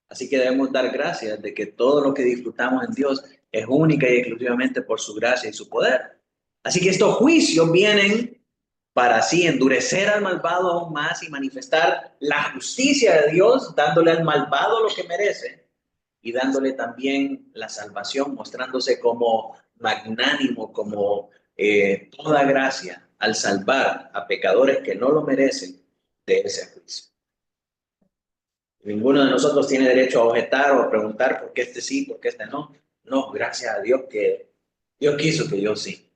Así que debemos dar gracias de que todo lo que disfrutamos en Dios es única y exclusivamente por su gracia y su poder. Así que estos juicios vienen para así endurecer al malvado aún más y manifestar la justicia de Dios, dándole al malvado lo que merece y dándole también la salvación, mostrándose como magnánimo, como toda gracia al salvar a pecadores que no lo merecen de ese juicio. Ninguno de nosotros tiene derecho a objetar o a preguntar por qué este sí, por qué este no. No, gracias a Dios que Dios quiso que yo sí.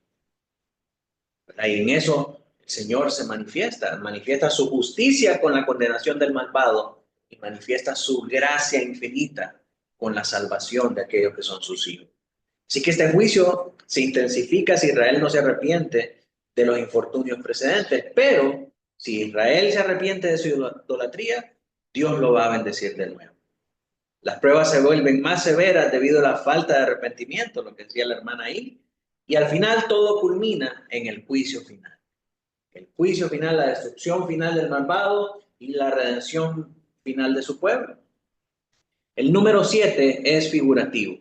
Y en eso el Señor se manifiesta su justicia con la condenación del malvado y manifiesta su gracia infinita con la salvación de aquellos que son sus hijos. Así que este juicio se intensifica si Israel no se arrepiente de los infortunios precedentes, pero si Israel se arrepiente de su idolatría, Dios lo va a bendecir de nuevo. Las pruebas se vuelven más severas debido a la falta de arrepentimiento, lo que decía la hermana ahí, y al final todo culmina en el juicio final. El juicio final, la destrucción final del malvado y la redención final de su pueblo. El número 7 es figurativo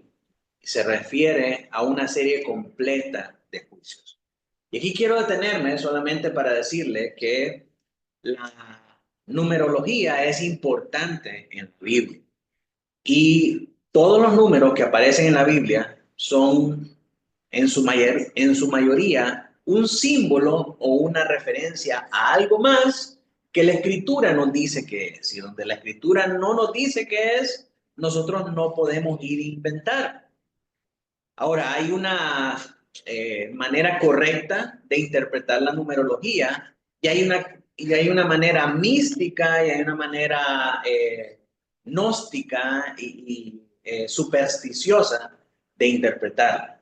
y se refiere a una serie completa de juicios. Y aquí quiero detenerme solamente para decirle que la numerología es importante en la Biblia. Y todos los números que aparecen en la Biblia son en su mayoría un símbolo o una referencia a algo más que la Escritura nos dice que es. Y donde la Escritura no nos dice qué es, nosotros no podemos ir a inventar. Ahora, hay una manera correcta de interpretar la numerología y hay una manera mística y hay una manera gnóstica y supersticiosa de interpretarla.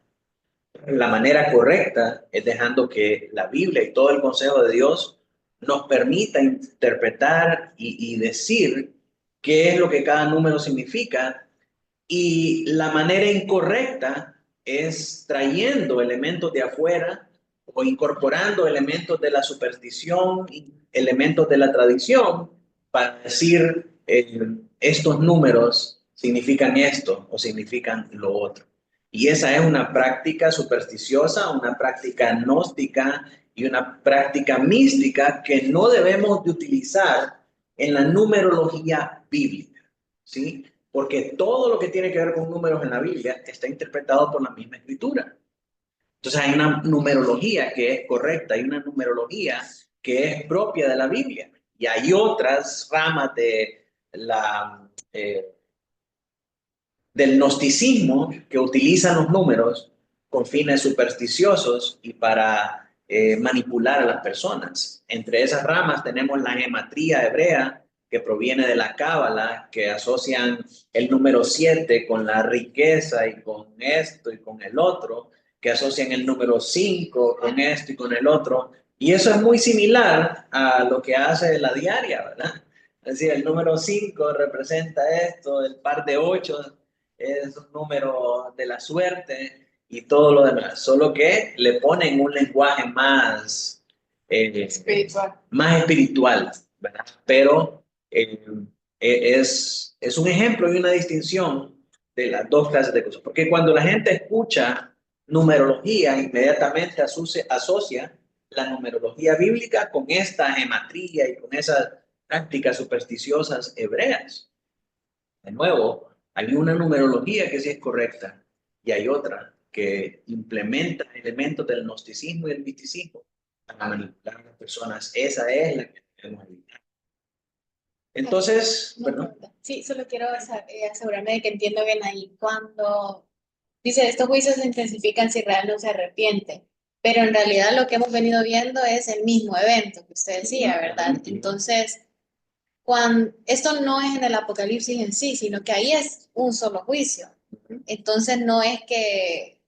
La manera correcta es dejando que la Biblia y todo el consejo de Dios nos permita interpretar y decir qué es lo que cada número significa. Y la manera incorrecta es trayendo elementos de afuera o incorporando elementos de la superstición, elementos de la tradición para decir estos números significan esto o significan lo otro. Y esa es una práctica supersticiosa, una práctica gnóstica y una práctica mística que no debemos de utilizar en la numerología bíblica, ¿sí? Porque todo lo que tiene que ver con números en la Biblia está interpretado por la misma escritura. Entonces hay una numerología que es correcta, hay una numerología que es propia de la Biblia. Y hay otras ramas de del gnosticismo que utilizan los números con fines supersticiosos y para manipular a las personas. Entre esas ramas tenemos la gematría hebrea, que proviene de la cábala, que asocian el número 7 con la riqueza y con esto y con el otro, que asocian el número 5 con esto y con el otro. Y eso es muy similar a lo que hace la diaria, ¿verdad? Es decir, el número 5 representa esto, el par de 8 es un número de la suerte y todo lo demás, solo que le ponen un lenguaje más espiritual, ¿verdad? Pero es un ejemplo y una distinción de las dos clases de cosas, porque cuando la gente escucha numerología, inmediatamente asocia la numerología bíblica con esta gematría y con esas prácticas supersticiosas hebreas. De nuevo, hay una numerología que sí es correcta y hay otra que implementa elementos del gnosticismo y el misticismo para manipular a las personas. Esa es la que debemos evitar. Entonces, bueno. Sí, solo quiero asegurarme de que entiendo bien ahí. Cuando dice, estos juicios se intensifican si Israel no se arrepiente, pero en realidad lo que hemos venido viendo es el mismo evento que usted decía, ¿verdad? Entonces, esto no es en el Apocalipsis en sí, sino que ahí es un solo juicio. Entonces no es que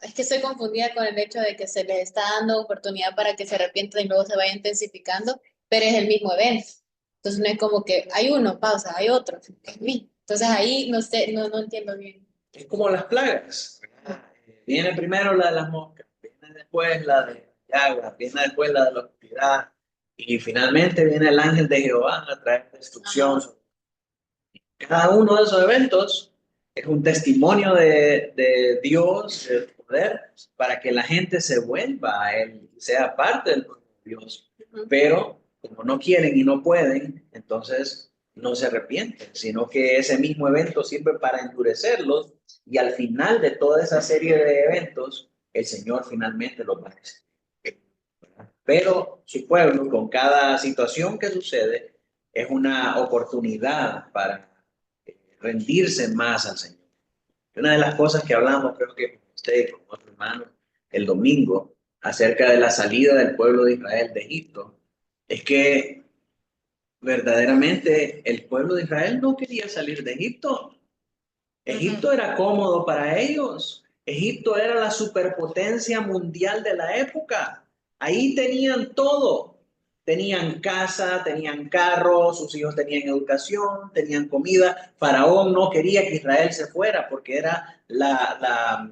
estoy confundida con el hecho de que se les está dando oportunidad para que se arrepientan y luego se vaya intensificando, pero es el mismo evento. Entonces no es como que hay uno, pausa, hay otro. Entonces ahí no sé, no entiendo bien. Es como las plagas, ¿verdad? Viene primero la de las moscas, viene después la de llagas, viene después la de la oscuridad, y finalmente viene el ángel de Jehová a traer destrucción. Cada uno de esos eventos es un testimonio de Dios, del poder, para que la gente se vuelva a Él, sea parte del pueblo de Dios. Pero como no quieren y no pueden, entonces no se arrepienten, sino que ese mismo evento sirve para endurecerlos y al final de toda esa serie de eventos, el Señor finalmente los va a destruir. Pero su pueblo, con cada situación que sucede, es una oportunidad para rendirse más al Señor. Una de las cosas que hablamos, creo que con usted y con otro hermano, el domingo, acerca de la salida del pueblo de Israel de Egipto, es que verdaderamente el pueblo de Israel no quería salir de Egipto. Egipto era cómodo para ellos. Egipto era la superpotencia mundial de la época. Ahí tenían todo. Tenían casa, tenían carro, sus hijos tenían educación, tenían comida. Faraón no quería que Israel se fuera porque era la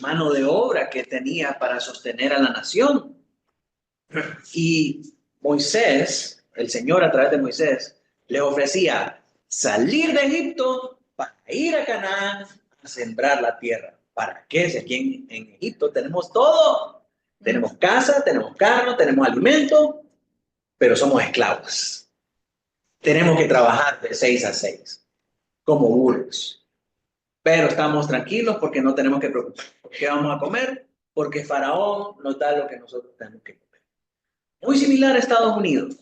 mano de obra que tenía para sostener a la nación. Y Moisés, el Señor a través de Moisés, le ofrecía salir de Egipto para ir a Canaán a sembrar la tierra. ¿Para qué? Si aquí en Egipto tenemos todo. Tenemos casa, tenemos carro, tenemos alimento, pero somos esclavos. Tenemos que trabajar de 6 a 6, como burros. Pero estamos tranquilos porque no tenemos que preocuparnos. ¿Por qué vamos a comer? Porque Faraón nos da lo que nosotros tenemos que comer. Muy similar a Estados Unidos.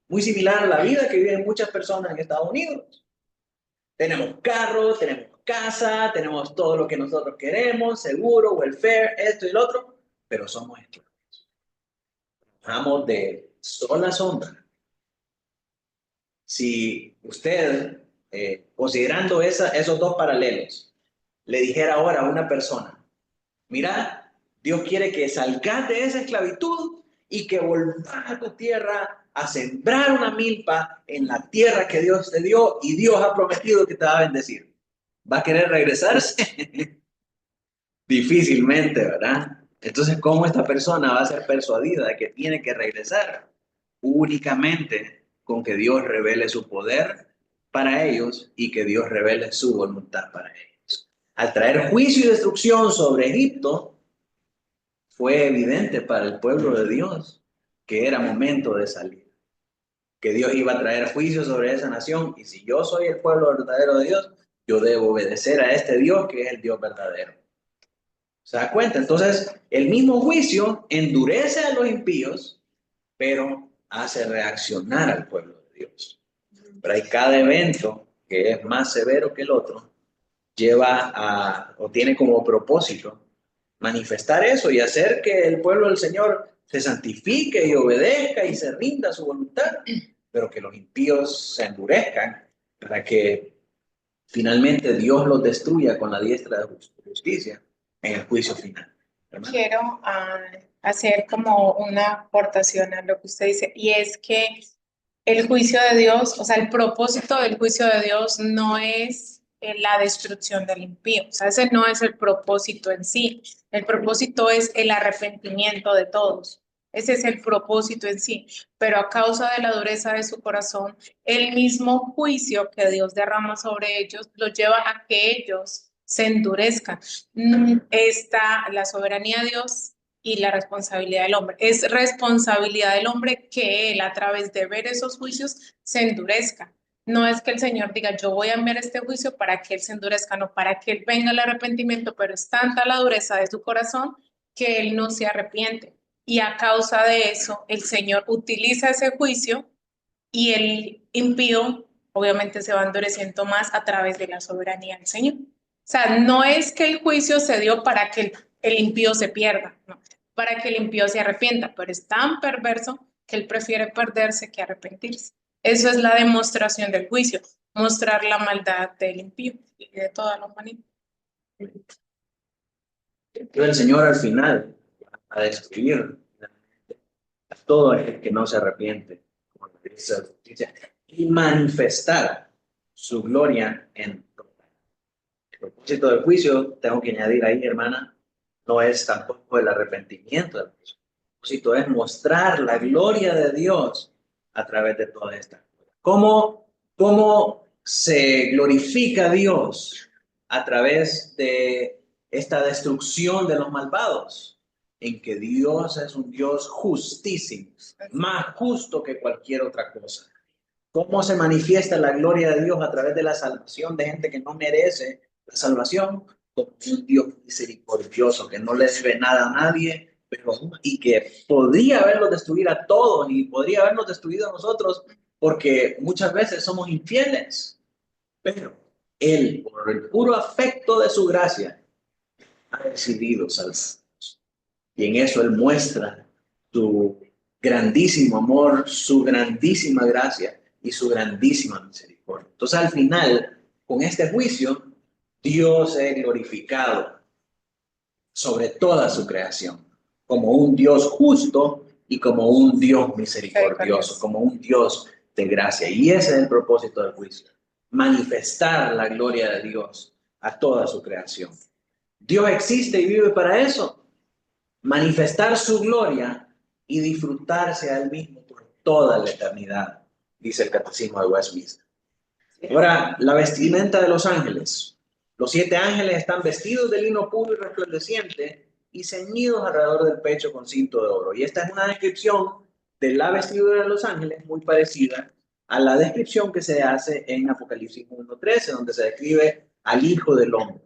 Muy similar a la vida que viven muchas personas en Estados Unidos. Tenemos carro, tenemos casa, tenemos todo lo que nosotros queremos, seguro, welfare, esto y lo otro, pero somos esclavos. Trabajamos de sol a sombra. Si usted, considerando esos dos paralelos, le dijera ahora a una persona, mira, Dios quiere que salgas de esa esclavitud y que volvás a tu tierra a sembrar una milpa en la tierra que Dios te dio y Dios ha prometido que te va a bendecir. ¿Va a querer regresarse? Difícilmente, ¿verdad? Entonces, ¿cómo esta persona va a ser persuadida de que tiene que regresar? Únicamente con que Dios revele su poder para ellos y que Dios revele su voluntad para ellos. Al traer juicio y destrucción sobre Egipto, fue evidente para el pueblo de Dios que era momento de salir, que Dios iba a traer juicio sobre esa nación, y si yo soy el pueblo verdadero de Dios, yo debo obedecer a este Dios que es el Dios verdadero. ¿Se da cuenta? Entonces, el mismo juicio endurece a los impíos, pero hace reaccionar al pueblo de Dios. Pero hay cada evento que es más severo que el otro, lleva a, o tiene como propósito, manifestar eso y hacer que el pueblo del Señor se santifique y obedezca y se rinda a su voluntad, pero que los impíos se endurezcan para que finalmente Dios los destruya con la diestra de justicia en el juicio final. ¿Verdad? Quiero hacer como una aportación a lo que usted dice, y es que el juicio de Dios, o sea, el propósito del juicio de Dios no es la destrucción del impío, o sea, ese no es el propósito en sí, el propósito es el arrepentimiento de todos, ese es el propósito en sí, pero a causa de la dureza de su corazón, el mismo juicio que Dios derrama sobre ellos los lleva a que ellos se endurezcan. Está la soberanía de Dios y la responsabilidad del hombre. Es responsabilidad del hombre que él, a través de ver esos juicios, se endurezca. No es que el Señor diga, yo voy a enviar este juicio para que él se endurezca, no, para que él venga el arrepentimiento, pero es tanta la dureza de su corazón que él no se arrepiente. Y a causa de eso, el Señor utiliza ese juicio y el impío obviamente se va endureciendo más a través de la soberanía del Señor. O sea, no es que el juicio se dio para que el impío se pierda, no, para que el impío se arrepienta, pero es tan perverso que él prefiere perderse que arrepentirse. Eso es la demostración del juicio, mostrar la maldad del impío y de toda la humanidad. Entonces el Señor al final va a destruir a todo aquel que no se arrepiente, como dice la justicia, y manifestar su gloria en todo. El propósito del juicio, tengo que añadir ahí, hermana, no es tampoco el arrepentimiento del juicio. El propósito es mostrar la gloria de Dios a través de toda esta cosas. ¿Cómo se glorifica Dios a través de esta destrucción de los malvados? En que Dios es un Dios justísimo, más justo que cualquier otra cosa. ¿Cómo se manifiesta la gloria de Dios a través de la salvación de gente que no merece la salvación? Como un Dios misericordioso que no le debe nada a nadie, y que podría haberlos destruido a todos y podría habernos destruido a nosotros porque muchas veces somos infieles. Pero Él, por el puro afecto de su gracia, ha decidido salvarnos. Y en eso Él muestra su grandísimo amor, su grandísima gracia y su grandísima misericordia. Entonces, al final, con este juicio, Dios es glorificado sobre toda su creación, como un Dios justo y como un Dios misericordioso, como un Dios de gracia. Y ese es el propósito del juicio, manifestar la gloria de Dios a toda su creación. Dios existe y vive para eso, manifestar su gloria y disfrutarse a él mismo por toda la eternidad, dice el Catecismo de Westminster. Ahora, la vestimenta de los ángeles. Los 7 ángeles están vestidos de lino puro y resplandeciente y ceñidos alrededor del pecho con cinto de oro. Y esta es una descripción de la vestidura de los ángeles muy parecida a la descripción que se hace en Apocalipsis 1:13, donde se describe al Hijo del Hombre.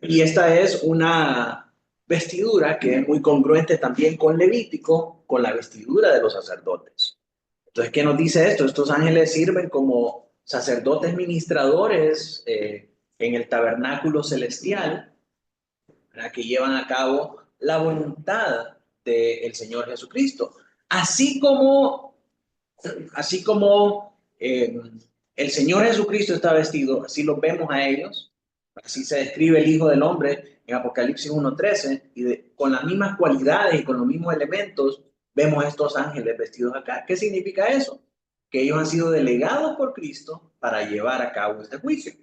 Y esta es una vestidura que es muy congruente también con Levítico, con la vestidura de los sacerdotes. Entonces, ¿qué nos dice esto? Estos ángeles sirven como sacerdotes ministradores en el tabernáculo celestial, para que llevan a cabo la voluntad del Señor Jesucristo. Así como el Señor Jesucristo está vestido, así los vemos a ellos. Así se describe el Hijo del Hombre en Apocalipsis 1:13, y con las mismas cualidades y con los mismos elementos vemos a estos ángeles vestidos acá. ¿Qué significa eso? Que ellos han sido delegados por Cristo para llevar a cabo este juicio.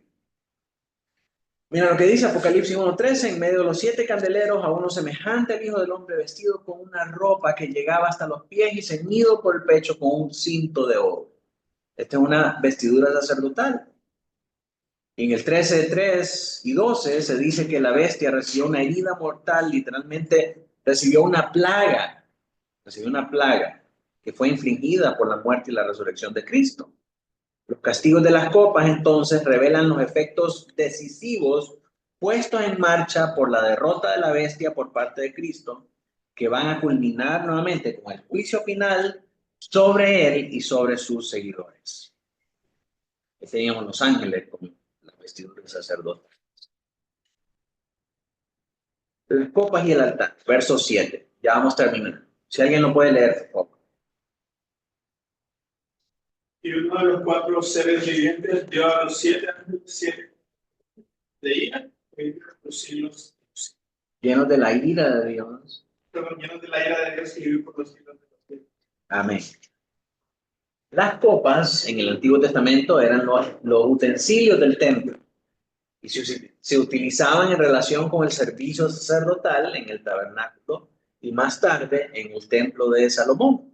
Mira lo que dice Apocalipsis 1:13, en medio de los 7 candeleros a uno semejante al Hijo del Hombre, vestido con una ropa que llegaba hasta los pies y ceñido por el pecho con un cinto de oro. Esta es una vestidura sacerdotal. En el 13:3 y 12 se dice que la bestia recibió una herida mortal, literalmente recibió una plaga que fue infligida por la muerte y la resurrección de Cristo. Los castigos de las copas entonces revelan los efectos decisivos puestos en marcha por la derrota de la bestia por parte de Cristo, que van a culminar nuevamente con el juicio final sobre él y sobre sus seguidores. Teníamos los ángeles con la vestidura del sacerdote. Las copas y el altar, verso 7. Ya vamos terminando. Si alguien lo puede leer, por favor. Y uno de los 4 seres vivientes dio a los 7 ángeles de ira, los siglos, Llenos de la ira de Dios. llenos de la ira de Dios y vive por los siglos de los siglos. Amén. Las copas en el Antiguo Testamento eran los utensilios del templo y se utilizaban en relación con el servicio sacerdotal en el tabernáculo y más tarde en el templo de Salomón.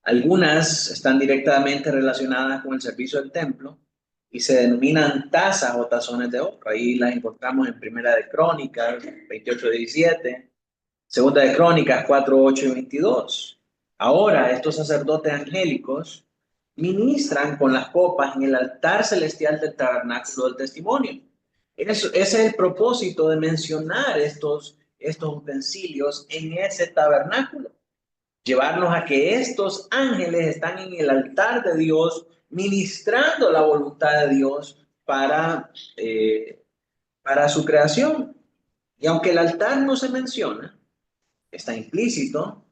Algunas están directamente relacionadas con el servicio del templo y se denominan tazas o tazones de oro. Ahí las encontramos en Primera de Crónicas 28:17, Segunda de Crónicas 4:8 y 22. Ahora estos sacerdotes angélicos ministran con las copas en el altar celestial del tabernáculo del testimonio. Ese es el propósito de mencionar estos utensilios en ese tabernáculo. Llevarnos a que estos ángeles están en el altar de Dios, ministrando la voluntad de Dios para su creación. Y aunque el altar no se menciona, está implícito,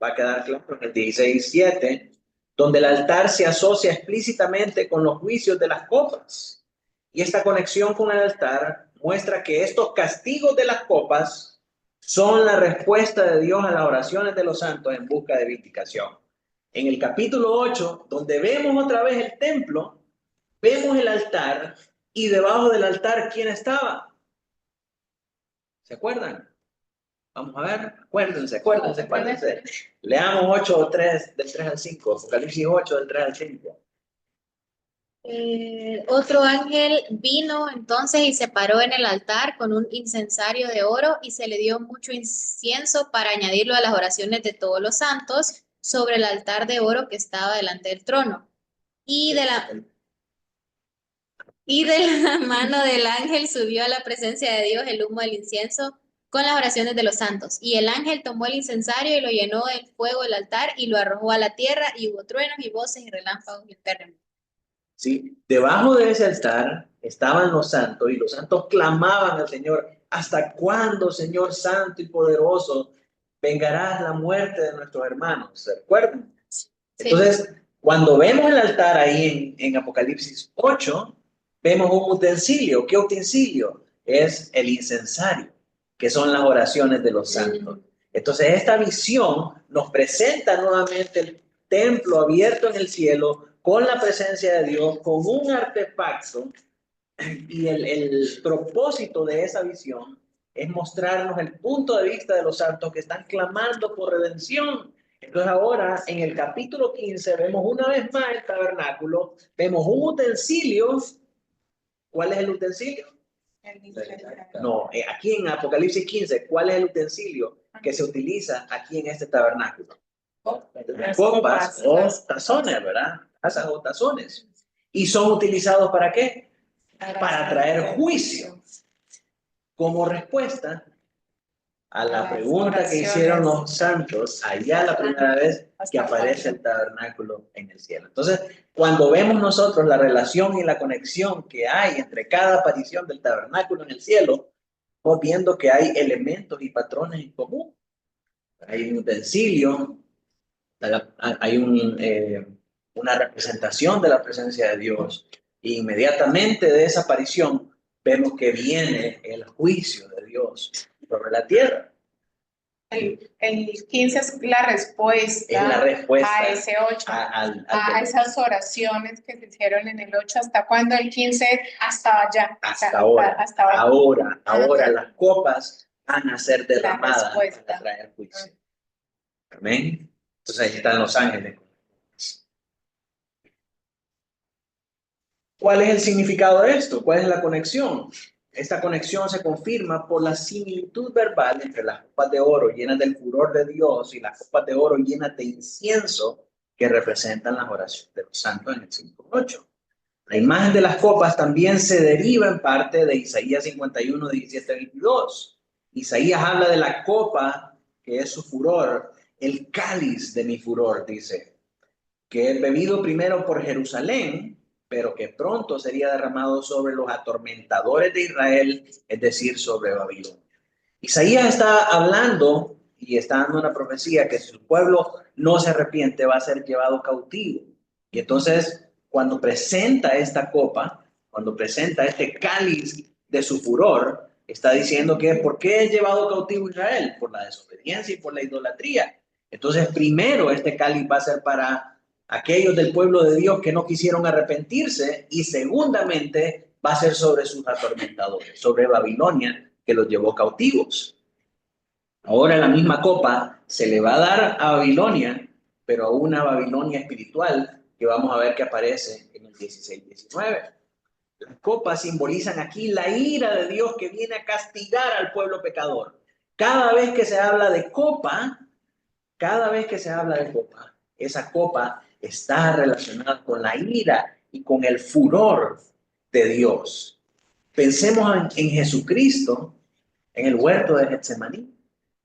va a quedar claro en el 16:7, donde el altar se asocia explícitamente con los juicios de las copas. Y esta conexión con el altar muestra que estos castigos de las copas son la respuesta de Dios a las oraciones de los santos en busca de vindicación. En el capítulo 8, donde vemos otra vez el templo, vemos el altar y debajo del altar, ¿quién estaba? ¿Se acuerdan? Vamos a ver, acuérdense. Leamos 8, 3, del 3 al 5, Apocalipsis 8, del 3 al 5. Otro ángel vino entonces y se paró en el altar con un incensario de oro y se le dio mucho incienso para añadirlo a las oraciones de todos los santos sobre el altar de oro que estaba delante del trono. Y de la mano del ángel subió a la presencia de Dios el humo del incienso con las oraciones de los santos. Y el ángel tomó el incensario y lo llenó del fuego del altar y lo arrojó a la tierra, y hubo truenos y voces y relámpagos y un terremoto. ¿Sí? Debajo de ese altar estaban los santos y los santos clamaban al Señor: ¿hasta cuándo, Señor santo y poderoso, vengarás la muerte de nuestros hermanos? ¿Se recuerdan? Sí. Entonces, cuando vemos el altar ahí en Apocalipsis 8, vemos un utensilio. ¿Qué utensilio? Es el incensario, que son las oraciones de los santos. Entonces, esta visión nos presenta nuevamente el templo abierto en el cielo, con la presencia de Dios, con un artefacto, y el propósito de esa visión es mostrarnos el punto de vista de los santos que están clamando por redención. Entonces ahora en el capítulo 15 vemos una vez más el tabernáculo, vemos un utensilio. ¿Cuál es el utensilio? No, aquí en Apocalipsis 15, ¿cuál es el utensilio que se utiliza aquí en este tabernáculo? Las copas o tazones, ¿verdad? Tazas o tazones. ¿Y son utilizados para qué? Para traer juicio. Como respuesta a la pregunta que hicieron los santos allá la primera vez que aparece el tabernáculo en el cielo. Entonces, cuando vemos nosotros la relación y la conexión que hay entre cada aparición del tabernáculo en el cielo, estamos viendo que hay elementos y patrones en común. Hay un utensilio, hay una representación de la presencia de Dios. E inmediatamente de esa aparición vemos que viene el juicio de Dios sobre la tierra. El 15 es la respuesta, Es la respuesta a ese 8, a esas oraciones que se hicieron en el 8. ¿Hasta cuándo? El 15 hasta allá. Hasta ahora. Ahora las copas van a ser derramadas para traer juicio. Amén. Entonces ahí están los ángeles. ¿Cuál es el significado de esto? ¿Cuál es la conexión? Esta conexión se confirma por la similitud verbal entre las copas de oro llenas del furor de Dios y las copas de oro llenas de incienso que representan las oraciones de los santos en el 5:8. La imagen de las copas también se deriva en parte de Isaías 51, 17, 22. Isaías habla de la copa que es su furor, el cáliz de mi furor, dice, que es bebido primero por Jerusalén, pero que pronto sería derramado sobre los atormentadores de Israel, es decir, sobre Babilonia. Isaías está hablando y está dando una profecía que si su pueblo no se arrepiente va a ser llevado cautivo. Y entonces, cuando presenta esta copa, cuando presenta este cáliz de su furor, está diciendo que ¿por qué es llevado cautivo Israel? Por la desobediencia y por la idolatría. Entonces, primero este cáliz va a ser para aquellos del pueblo de Dios que no quisieron arrepentirse, y segundamente va a ser sobre sus atormentadores, sobre Babilonia, que los llevó cautivos. Ahora la misma copa se le va a dar a Babilonia, pero a una Babilonia espiritual que vamos a ver que aparece en el 16-19. Las copas simbolizan aquí la ira de Dios que viene a castigar al pueblo pecador. Cada vez que se habla de copa, esa copa está relacionada con la ira y con el furor de Dios. Pensemos en Jesucristo, en el huerto de Getsemaní.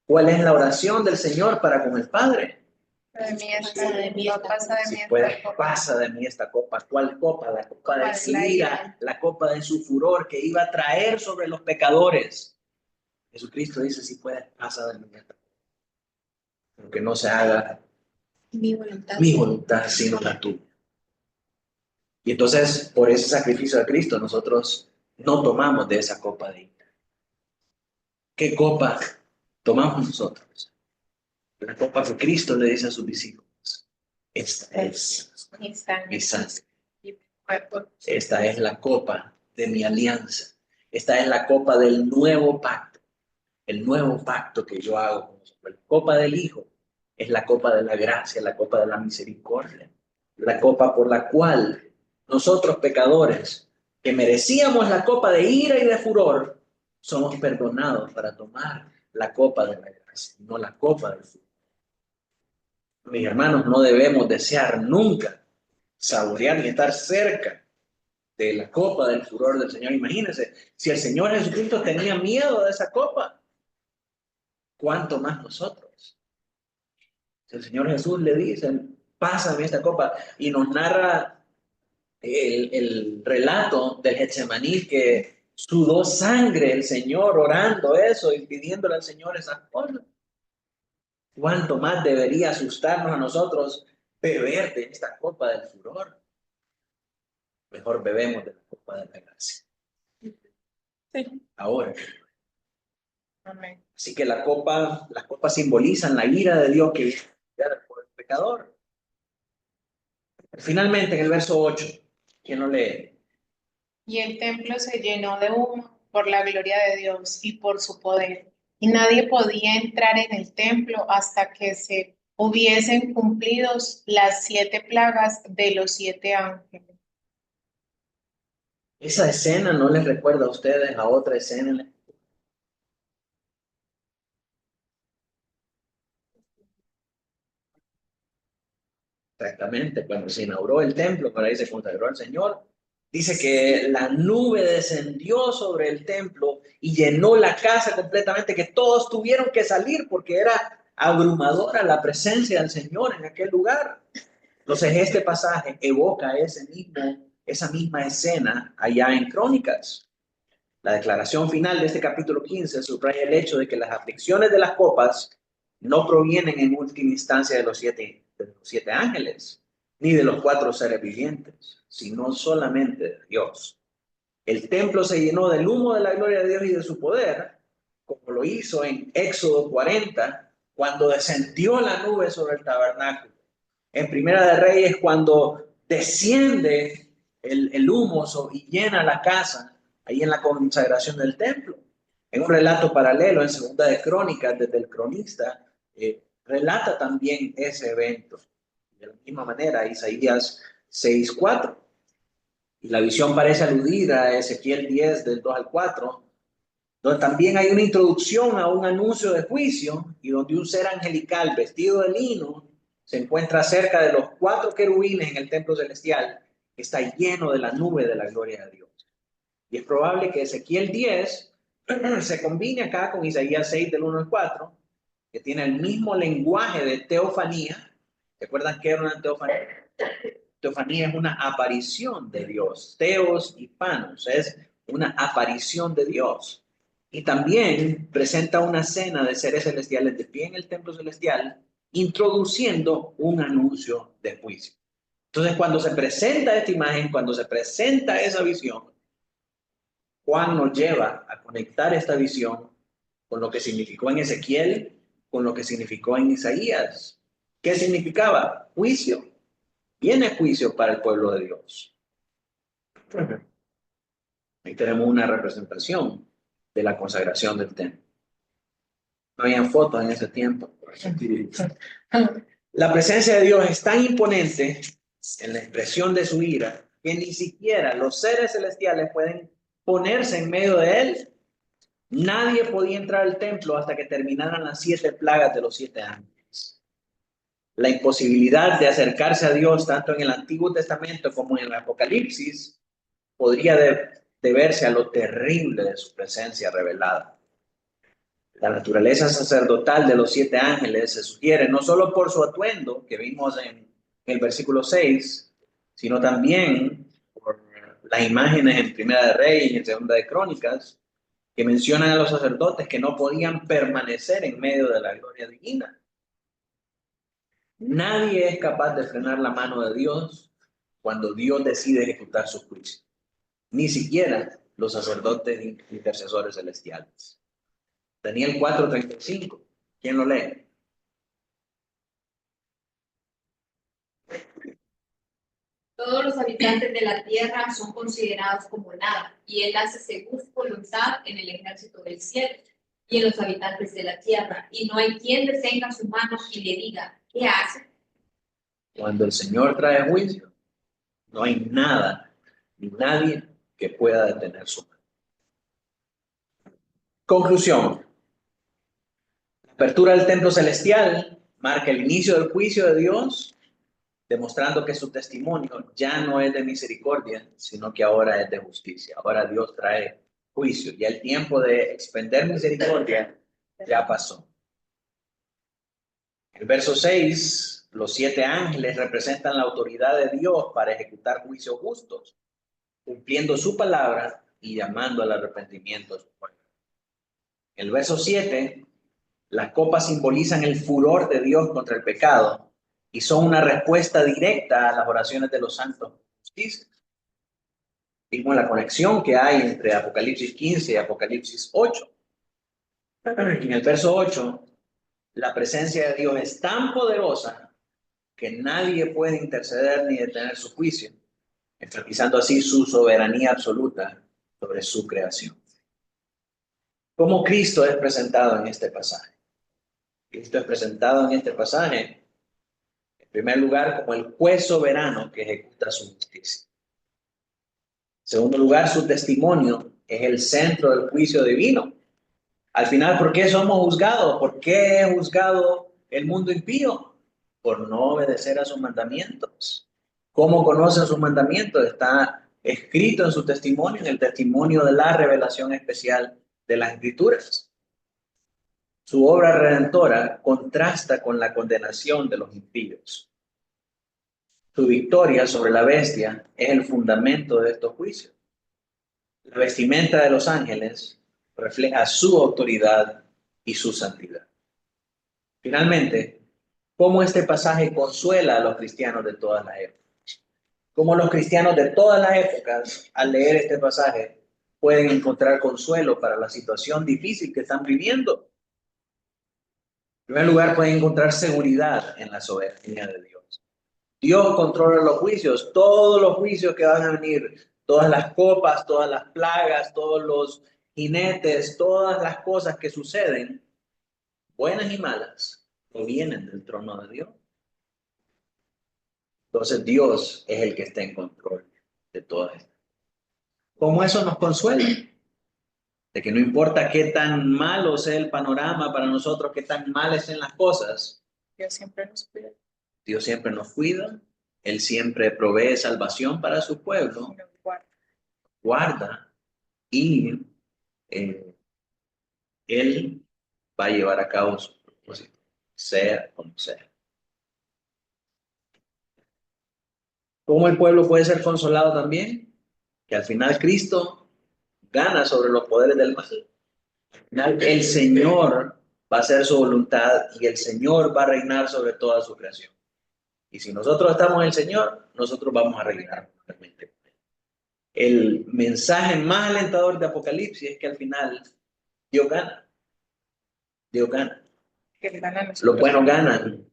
¿Cuál es la oración del Señor para con el Padre? Pasa de mí esta copa. ¿Cuál copa? La copa de su ira, la copa de su furor que iba a traer sobre los pecadores. Jesucristo dice, si puedes, pasa de mí esta copa. Aunque no se haga Mi voluntad. sino la tuya. Y entonces, por ese sacrificio de Cristo, nosotros no tomamos de esa copa de ira. ¿Qué copa tomamos nosotros? La copa que Cristo le dice a sus discípulos. Esta es mi sangre. Esta es la copa de mi alianza. Esta es la copa del nuevo pacto. El nuevo pacto que yo hago con vosotros. La copa del Hijo es la copa de la gracia, la copa de la misericordia. La copa por la cual nosotros pecadores, que merecíamos la copa de ira y de furor, somos perdonados para tomar la copa de la gracia, no la copa del furor. Mis hermanos, no debemos desear nunca saborear ni estar cerca de la copa del furor del Señor. Imagínense, si el Señor Jesucristo tenía miedo de esa copa, ¿cuánto más nosotros? Si el Señor Jesús le dice, pásame esta copa, y nos narra el relato del Getsemaní, que sudó sangre el Señor orando eso y pidiéndole al Señor esas cosas. ¿Cuánto más debería asustarnos a nosotros beber de esta copa del furor? Mejor bebemos de la copa de la gracia. Sí. Ahora. Amén. Así que las copas simbolizan la ira de Dios que viene por el pecador. Finalmente, en el verso 8, ¿quién lo lee? Y el templo se llenó de humo por la gloria de Dios y por su poder. Y nadie podía entrar en el templo hasta que se hubiesen cumplidos las 7 plagas de los 7 ángeles. Esa escena no les recuerda a ustedes a otra escena en la... Exactamente, cuando se inauguró el templo, para ahí se consagró al Señor. Dice que la nube descendió sobre el templo y llenó la casa completamente, que todos tuvieron que salir porque era abrumadora la presencia del Señor en aquel lugar. Entonces este pasaje evoca esa misma escena allá en Crónicas. La declaración final de este capítulo 15 subraya el hecho de que las aflicciones de las copas no provienen en última instancia de los siete ángeles, ni de los 4 seres vivientes, sino solamente de Dios. El templo se llenó del humo de la gloria de Dios y de su poder, como lo hizo en Éxodo 40, cuando descendió la nube sobre el tabernáculo. En Primera de Reyes, cuando desciende el humo y llena la casa, ahí en la consagración del templo. En un relato paralelo, en Segunda de Crónicas, desde el cronista, relata también ese evento. De la misma manera, Isaías 6:4. Y la visión parece aludir a Ezequiel 10, del 2 al 4, donde también hay una introducción a un anuncio de juicio y donde un ser angelical vestido de lino se encuentra cerca de los 4 querubines en el templo celestial, que está lleno de la nube de la gloria de Dios. Y es probable que Ezequiel 10 se combine acá con Isaías 6, del 1 al 4, que tiene el mismo lenguaje de teofanía. ¿Se acuerdan qué era una teofanía? Teofanía es una aparición de Dios. Teos y panos es una aparición de Dios. Y también presenta una escena de seres celestiales de pie en el templo celestial, introduciendo un anuncio de juicio. Entonces, cuando se presenta esta imagen, cuando se presenta esa visión, Juan nos lleva a conectar esta visión con lo que significó en Ezequiel, con lo que significó en Isaías. ¿Qué significaba? Juicio. Viene juicio para el pueblo de Dios. Ahí tenemos una representación de la consagración del templo. No habían fotos en ese tiempo. La presencia de Dios es tan imponente en la expresión de su ira que ni siquiera los seres celestiales pueden ponerse en medio de él. Nadie podía entrar al templo hasta que terminaran las 7 plagas de los 7 ángeles. La imposibilidad de acercarse a Dios tanto en el Antiguo Testamento como en el Apocalipsis podría deberse a lo terrible de su presencia revelada. La naturaleza sacerdotal de los 7 ángeles se sugiere no solo por su atuendo, que vimos en el versículo 6, sino también por las imágenes en Primera de Reyes y en Segunda de Crónicas, que mencionan a los sacerdotes que no podían permanecer en medio de la gloria divina. Nadie es capaz de frenar la mano de Dios cuando Dios decide ejecutar su juicio. Ni siquiera los sacerdotes intercesores celestiales. Daniel 4:35. ¿Quién lo lee? Todos los habitantes de la tierra son considerados como nada, y él hace según su voluntad en el ejército del cielo y en los habitantes de la tierra, y no hay quien detenga su mano y le diga, ¿qué hace? Cuando el Señor trae juicio, no hay nada ni nadie que pueda detener su mano. Conclusión. La apertura del templo celestial marca el inicio del juicio de Dios, demostrando que su testimonio ya no es de misericordia, sino que ahora es de justicia. Ahora Dios trae juicio. Ya el tiempo de expender misericordia ya pasó. El verso 6, los 7 ángeles representan la autoridad de Dios para ejecutar juicios justos, cumpliendo su palabra y llamando al arrepentimiento de su pueblo. El verso 7, las copas simbolizan el furor de Dios contra el pecado y son una respuesta directa a las oraciones de los santos. Vimos la conexión que hay entre Apocalipsis 15 y Apocalipsis 8. En el verso 8, la presencia de Dios es tan poderosa que nadie puede interceder ni detener su juicio, enfatizando así su soberanía absoluta sobre su creación. ¿Cómo Cristo es presentado en este pasaje? Cristo es presentado en este pasaje, en primer lugar, como el juez soberano que ejecuta su justicia. En segundo lugar, su testimonio es el centro del juicio divino. Al final, ¿por qué somos juzgados? ¿Por qué es juzgado el mundo impío? Por no obedecer a sus mandamientos. ¿Cómo conoce sus mandamientos? Está escrito en su testimonio, en el testimonio de la revelación especial de las Escrituras. Su obra redentora contrasta con la condenación de los impíos. Su victoria sobre la bestia es el fundamento de estos juicios. La vestimenta de los ángeles refleja su autoridad y su santidad. Finalmente, ¿cómo este pasaje consuela a los cristianos de todas las épocas? ¿Cómo los cristianos de todas las épocas, al leer este pasaje, pueden encontrar consuelo para la situación difícil que están viviendo? En primer lugar, pueden encontrar seguridad en la soberanía de Dios. Dios controla los juicios, todos los juicios que van a venir, todas las copas, todas las plagas, todos los jinetes, todas las cosas que suceden, buenas y malas, provienen del trono de Dios. Entonces Dios es el que está en control de todo esto. ¿Cómo eso nos consuela? De que no importa qué tan malo sea el panorama para nosotros, qué tan mal estén las cosas, Dios siempre nos cuida. Dios siempre nos cuida, Él siempre provee salvación para su pueblo, Y nos guarda. guarda y Él va a llevar a cabo su propósito, sea como sea. ¿Cómo el pueblo puede ser consolado también? Que al final Cristo gana sobre los poderes del mal. Al final el Señor va a hacer su voluntad y el Señor va a reinar sobre toda su creación. Y si nosotros estamos en el Señor, nosotros vamos a reinar realmente. El mensaje más alentador de Apocalipsis es que al final Dios gana. Dios gana. Que le gana a nosotros. Los buenos ganan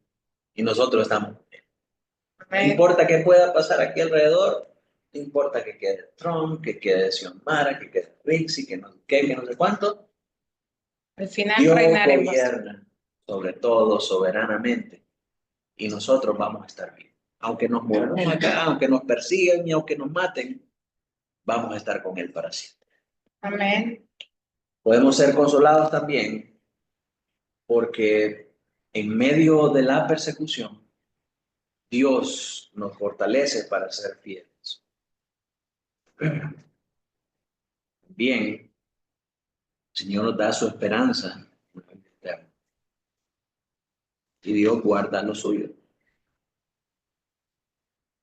y nosotros estamos. No Amén. importa qué pueda pasar aquí alrededor, no importa que quede Trump, que quede Xiomara, que quede Rixi, que no sé cuánto. Al final Dios reinaremos. gobierna sobre todo soberanamente y nosotros vamos a estar bien. Aunque nos muramos acá, aunque nos persigan y aunque nos maten, vamos a estar con Él para siempre. Amén. Podemos ser consolados también porque en medio de la persecución, Dios nos fortalece para ser fieles. Bien, el Señor nos da su esperanza eterna. Y Dios guarda lo suyo.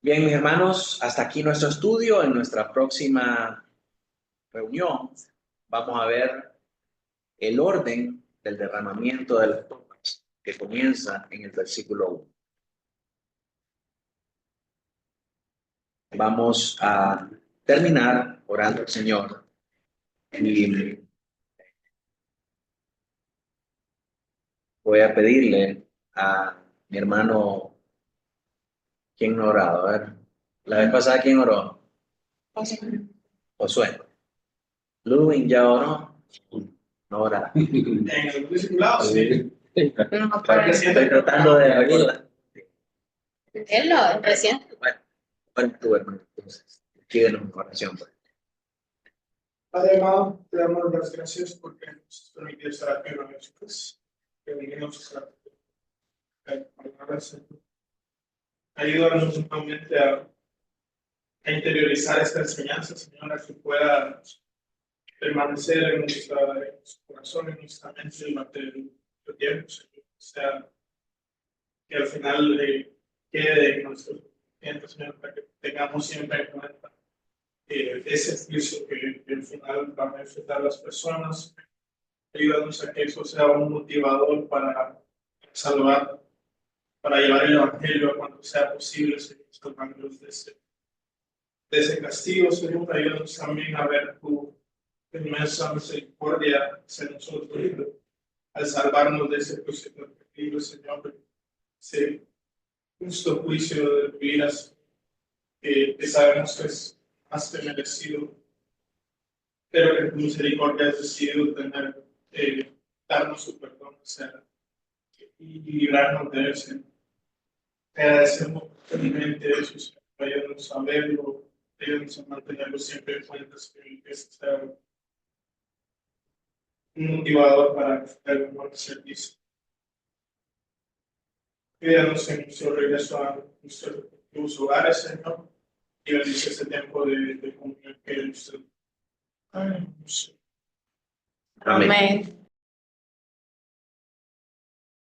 Bien, mis hermanos, hasta aquí nuestro estudio. En nuestra próxima reunión vamos a ver el orden del derramamiento de las copas, que comienza en el versículo 1. Vamos a terminar orando al Señor. Y voy a pedirle a mi hermano, ¿quién no ha orado? A ver, la vez pasada, ¿quién oró? Josué. Ludwig ya oró. No ora. En el discipulado, sí. No, pero Estoy tratando de abrirla. Él lo recién. Bueno, tú, hermano, entonces, pídenos una oración. Pues. Padre amado, te damos las gracias porque nos permitió estar aquí una vez más. Que vinimos a palabra, Señor. Ayúdanos nuevamente a interiorizar esta enseñanza, Señor, a que pueda permanecer en nuestro corazón, en nuestra mente durante el tiempo, Señor. O sea, que al final quede en nuestro tiempo, Señor, para que tengamos siempre en cuenta ese juicio que al final van a enfrentar las personas. Ayúdanos a que eso sea un motivador para salvar, para llevar el evangelio cuando sea posible, Señor, salvándolos de ese castigo, Señor. Ayúdanos también a ver tu inmensa misericordia hacia nosotros al salvarnos de ese juicio perfectible, Señor. Ese justo juicio de vidas que sabemos que es más que merecido, pero que tu misericordia has decidido tener, darnos su perdón, o sea, y librarnos de ese. Te agradecemos firmemente eso, ayúdanos a verlo, ayúdanos a mantenerlo siempre en cuenta, que sea un motivador para el mejor servicio. Cuídanos en nuestro regreso a nuestros hogares, Señor, y bendice este tiempo de comunión que usted. Amén. Amén.